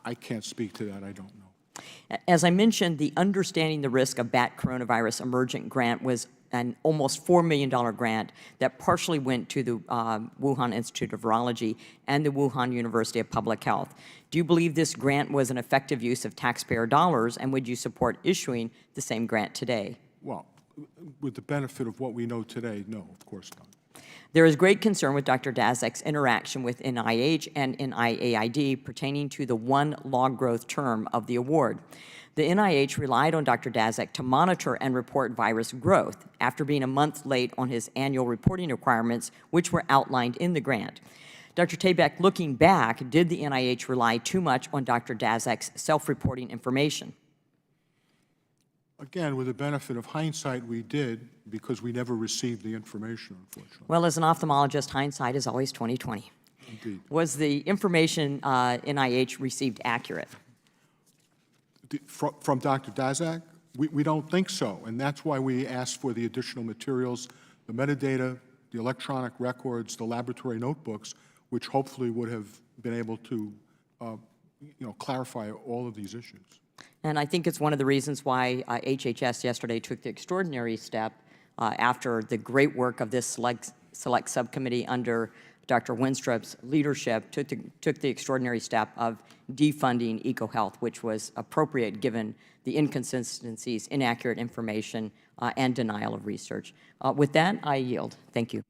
S4: I can't speak to that. I don't know.
S12: As I mentioned, the Understanding the Risk of Bat Coronavirus Emergent grant was an almost $4 million grant that partially went to the Wuhan Institute of Virology and the Wuhan University of Public Health. Do you believe this grant was an effective use of taxpayer dollars, and would you support issuing the same grant today?
S4: Well, with the benefit of what we know today, no, of course not.
S12: There is great concern with Dr. Daszak's interaction with NIH and NIAID pertaining to the one log growth term of the award. The NIH relied on Dr. Daszak to monitor and report virus growth after being a month late on his annual reporting requirements, which were outlined in the grant. Dr. Tabak, looking back, did the NIH rely too much on Dr. Daszak's self-reporting information?
S4: Again, with the benefit of hindsight, we did, because we never received the information, unfortunately.
S12: Well, as an ophthalmologist, hindsight is always 20/20.
S4: Indeed.
S12: Was the information NIH received accurate?
S4: From Dr. Daszak? We don't think so, and that's why we asked for the additional materials, the metadata, the electronic records, the laboratory notebooks, which hopefully would have been able to clarify all of these issues.
S12: And I think it's one of the reasons why HHS yesterday took the extraordinary step after the great work of this select subcommittee under Dr. Winstrup's leadership, took the extraordinary step of defunding EcoHealth, which was appropriate given the inconsistencies, inaccurate information, and denial of research. With that, I yield. Thank you.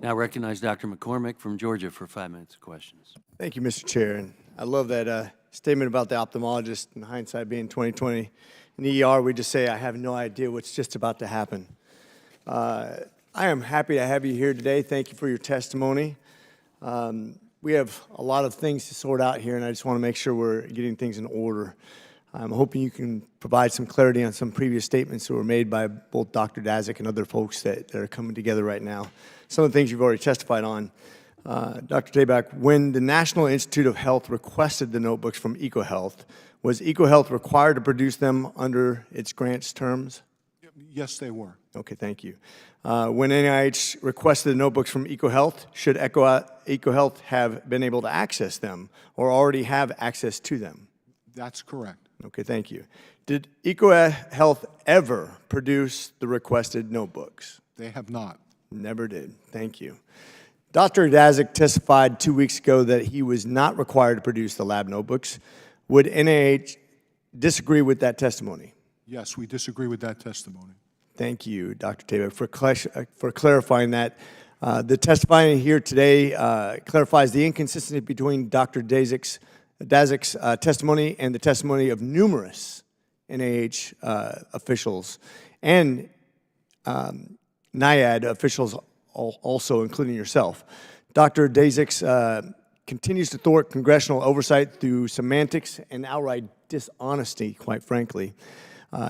S1: Now recognize Dr. McCormack from Georgia for 5 minutes of questions.
S13: Thank you, Mr. Chair. And I love that statement about the ophthalmologist and hindsight being 20/20. In ER, we just say, I have no idea what's just about to happen. I am happy to have you here today. Thank you for your testimony. We have a lot of things to sort out here, and I just want to make sure we're getting things in order. I'm hoping you can provide some clarity on some previous statements that were made by both Dr. Daszak and other folks that are coming together right now. Some of the things you've already testified on. Dr. Tabak, when the National Institute of Health requested the notebooks from EcoHealth, was EcoHealth required to produce them under its grant's terms?
S4: Yes, they were.
S13: Okay, thank you. When NIH requested the notebooks from EcoHealth, should EcoHealth have been able to access them or already have access to them?
S4: That's correct.
S13: Okay, thank you. Did EcoHealth ever produce the requested notebooks?
S4: They have not.
S13: Never did. Thank you. Dr. Daszak testified 2 weeks ago that he was not required to produce the lab notebooks. Would NIH disagree with that testimony?
S4: Yes, we disagree with that testimony.
S13: Thank you, Dr. Tabak, for clarifying that. The testifying here today clarifies the inconsistency between Dr. Daszak's testimony and the testimony of numerous NIH officials and NIAID officials also, including yourself. Dr. Daszak continues to thwart congressional oversight through semantics and outright dishonesty, quite frankly.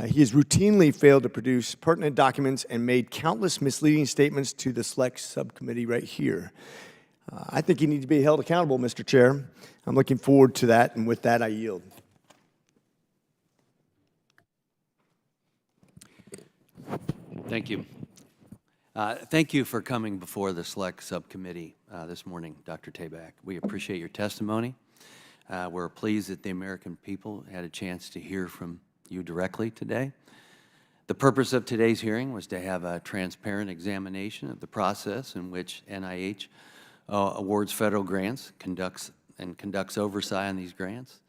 S13: He has routinely failed to produce pertinent documents and made countless misleading statements to the select subcommittee right here. I think he needs to be held accountable, Mr. Chair. I'm looking forward to that, and with that, I yield.
S1: Thank you. Thank you for coming before the Select Subcommittee this morning, Dr. Tabak. We appreciate your testimony. We're pleased that the American people had a chance to hear from you directly today. The purpose of today's hearing was to have a transparent examination of the process in which NIH awards federal grants, conducts oversight on these grants.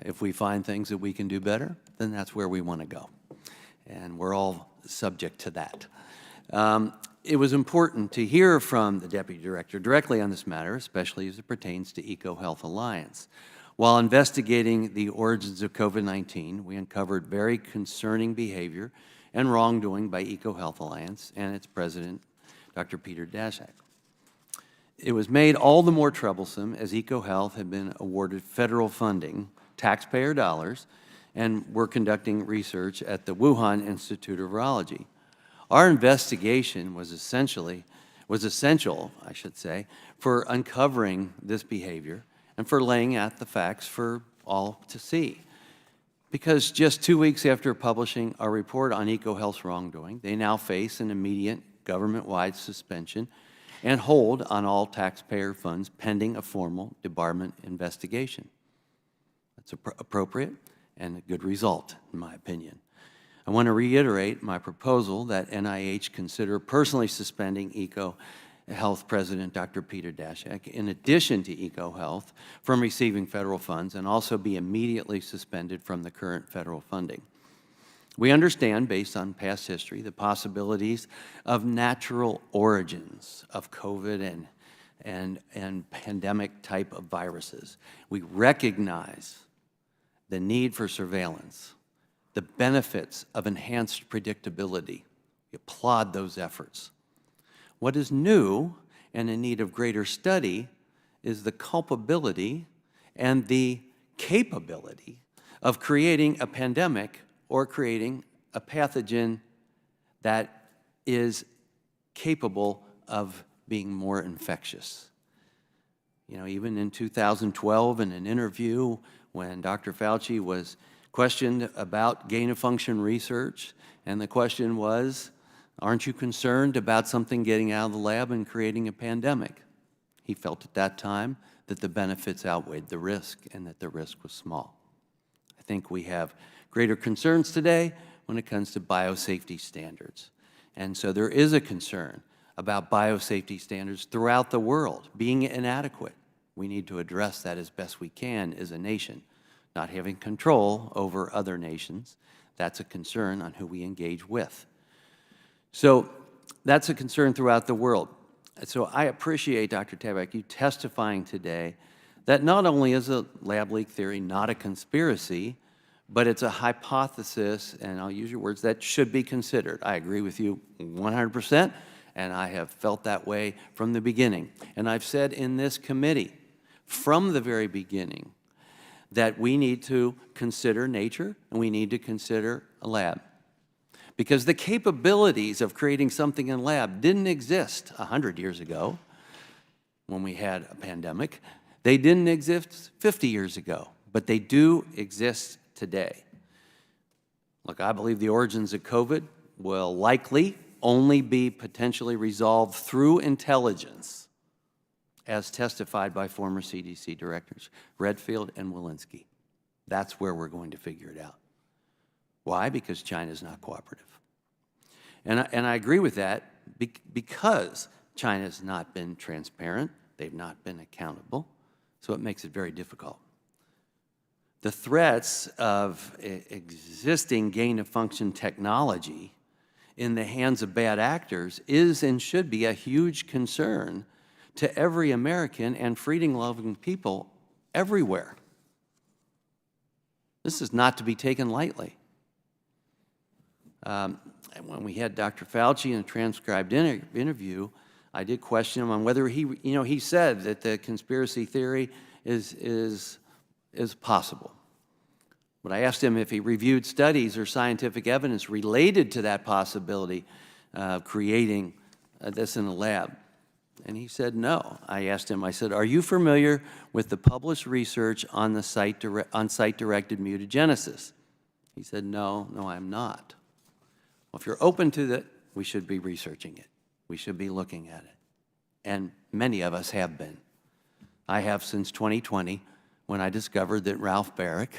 S1: If we find things that we can do better, then that's where we want to go. And we're all subject to that. It was important to hear from the Deputy Director directly on this matter, especially as it pertains to EcoHealth Alliance. While investigating the origins of COVID-19, we uncovered very concerning behavior and wrongdoing by EcoHealth Alliance and its president, Dr. Peter Daszak. It was made all the more troublesome as EcoHealth had been awarded federal funding, taxpayer dollars, and we're conducting research at the Wuhan Institute of Virology. Our investigation was essential, I should say, for uncovering this behavior and for laying out the facts for all to see. Because just 2 weeks after publishing our report on EcoHealth's wrongdoing, they now face an immediate government-wide suspension and hold on all taxpayer funds pending a formal debarment investigation. That's appropriate and a good result, in my opinion. I want to reiterate my proposal that NIH consider personally suspending EcoHealth President Dr. Peter Daszak, in addition to EcoHealth, from receiving federal funds and also be immediately suspended from the current federal funding. We understand, based on past history, the possibilities of natural origins of COVID and pandemic type of viruses. We recognize the need for surveillance, the benefits of enhanced predictability. We applaud those efforts. What is new and in need of greater study is the culpability and the capability of creating a pandemic or creating a pathogen that is capable of being more infectious. You know, even in 2012, in an interview when Dr. Fauci was questioned about gain-of-function research, and the question was, aren't you concerned about something getting out of the lab and creating a pandemic? He felt at that time that the benefits outweighed the risk and that the risk was small. I think we have greater concerns today when it comes to biosafety standards. And so there is a concern about biosafety standards throughout the world being inadequate. We need to address that as best we can as a nation. Not having control over other nations, that's a concern on who we engage with. So that's a concern throughout the world. So I appreciate, Dr. Tabak, you testifying today that not only is a lab leak theory not a conspiracy, but it's a hypothesis, and I'll use your words, that should be considered. I agree with you 100%, and I have felt that way from the beginning. And I've said in this committee from the very beginning that we need to consider nature and we need to consider a lab. Because the capabilities of creating something in a lab didn't exist 100 years ago when we had a pandemic. They didn't exist 50 years ago, but they do exist today. Look, I believe the origins of COVID will likely only be potentially resolved through intelligence, as testified by former CDC directors Redfield and Walensky. That's where we're going to figure it out. Why? Because China's not cooperative. And I agree with that because China's not been transparent, they've not been accountable, so it makes it very difficult. The threats of existing gain-of-function technology in the hands of bad actors is and should be a huge concern to every American and freedom-loving people everywhere. This is not to be taken lightly. When we had Dr. Fauci in a transcribed interview, I did question him on whether he said that the conspiracy theory is possible. But I asked him if he reviewed studies or scientific evidence related to that possibility of creating this in a lab. And he said no. I asked him, I said, are you familiar with the published research on the site-directed mutagenesis? He said, no, I'm not. Well, if you're open to that, we should be researching it. We should be looking at it. And many of us have been. I have since 2020, when I discovered that Ralph Baric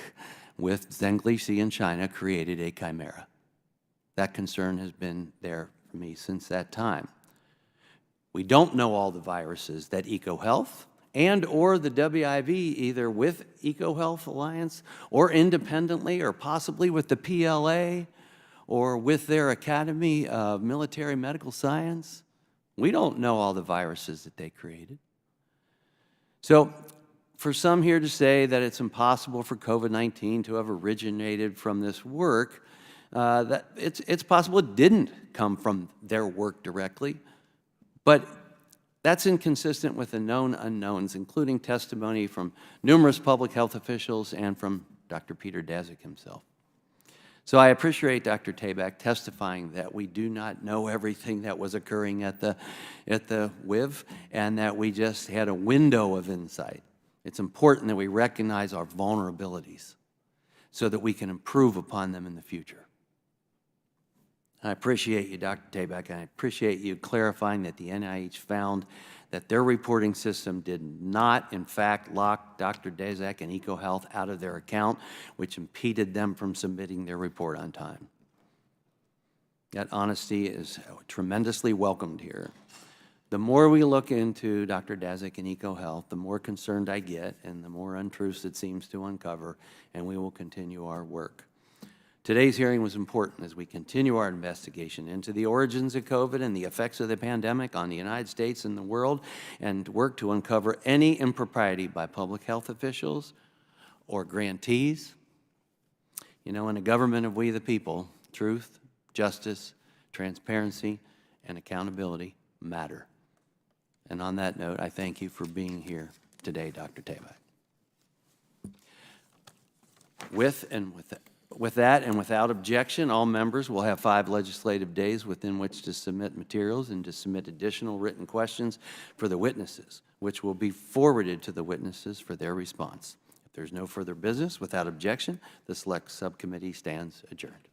S1: with Zhengli in China created a chimera. That concern has been there for me since that time. We don't know all the viruses that EcoHealth and or the WIV, either with EcoHealth Alliance or independently or possibly with the PLA or with their Academy of Military Medical Science. We don't know all the viruses that they created. So for some here to say that it's impossible for COVID-19 to have originated from this work, that it's possible it didn't come from their work directly, but that's inconsistent with the known unknowns, including testimony from numerous public health officials and from Dr. Peter Daszak himself. So I appreciate Dr. Tabak testifying that we do not know everything that was occurring at the WIV and that we just had a window of insight. It's important that we recognize our vulnerabilities so that we can improve upon them in the future. I appreciate you, Dr. Tabak, and I appreciate you clarifying that the NIH found that their reporting system did not, in fact, lock Dr. Daszak and EcoHealth out of their account, which impeded them from submitting their report on time. That honesty is tremendously welcomed here. The more we look into Dr. Daszak and EcoHealth, the more concerned I get and the more untruths it seems to uncover, and we will continue our work. Today's hearing was important as we continue our investigation into the origins of COVID and the effects of the pandemic on the United States and the world, and work to uncover any impropriety by public health officials or grantees. You know, in a government of we the people, truth, justice, transparency, and accountability matter. And on that note, I thank you for being here today, Dr. Tabak. With that and without objection, all members will have 5 legislative days within which to submit materials and to submit additional written questions for the witnesses, which will be forwarded to the witnesses for their response. If there's no further business, without objection, the Select Subcommittee stands adjourned.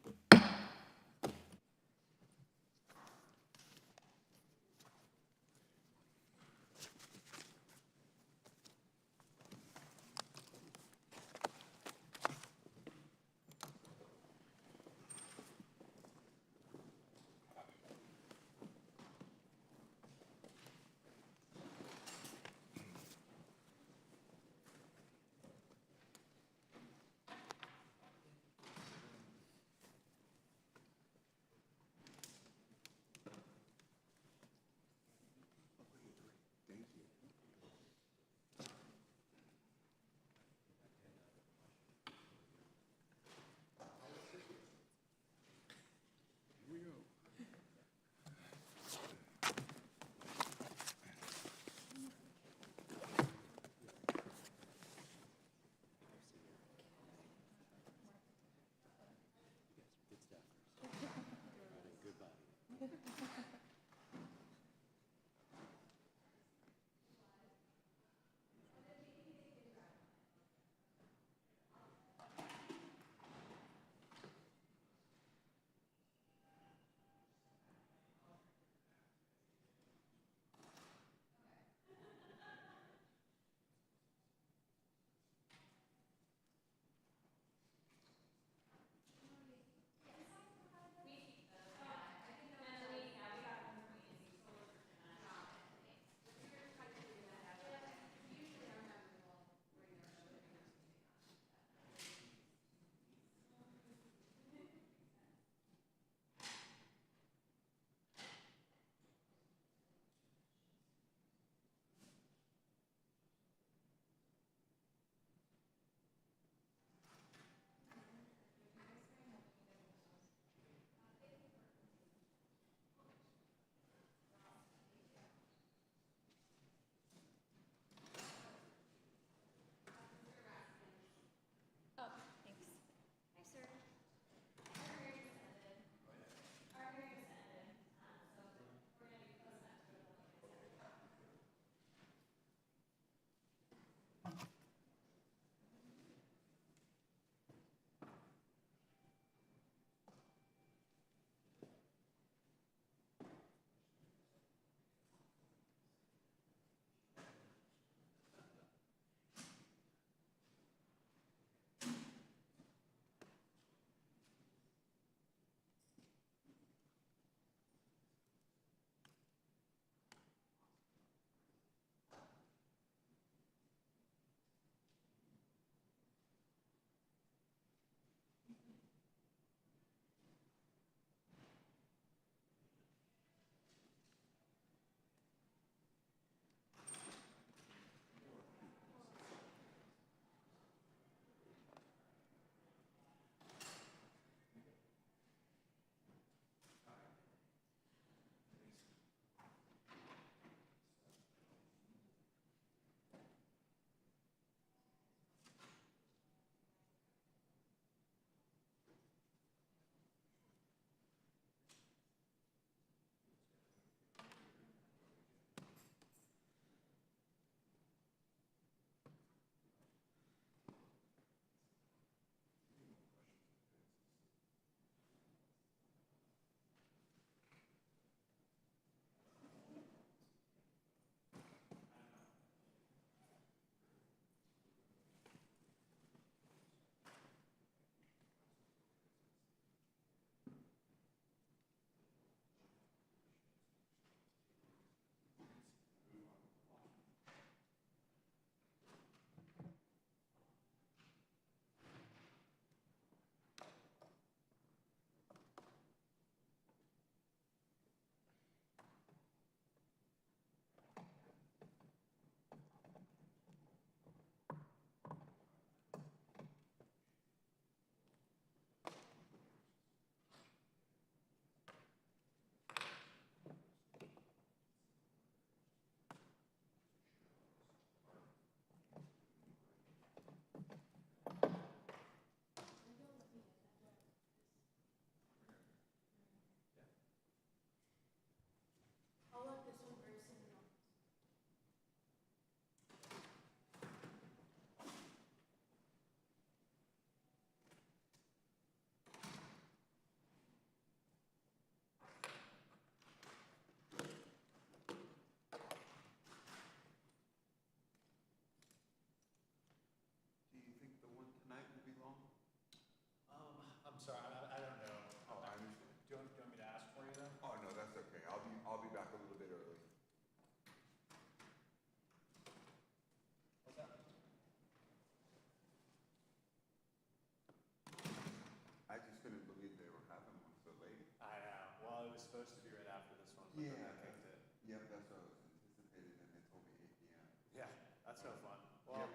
S2: Yep, that's what I was anticipating, and they told me 8 p.m.
S14: Yeah, that's no fun. Well,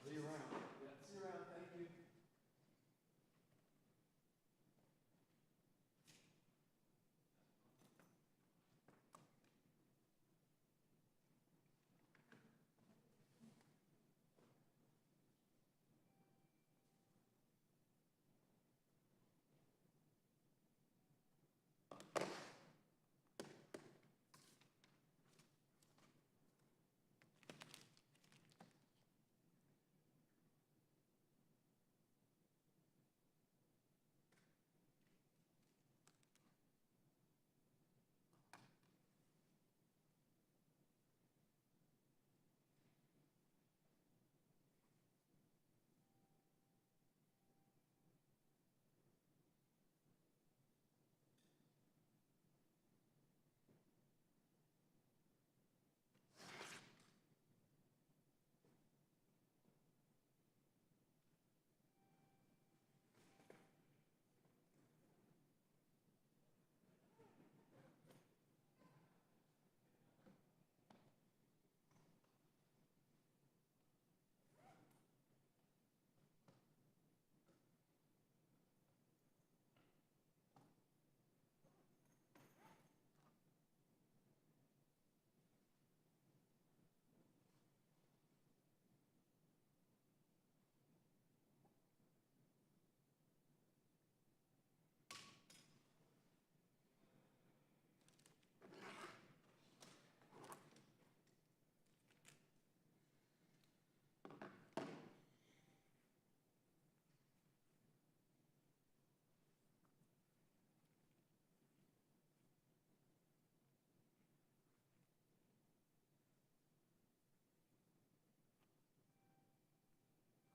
S2: See you around.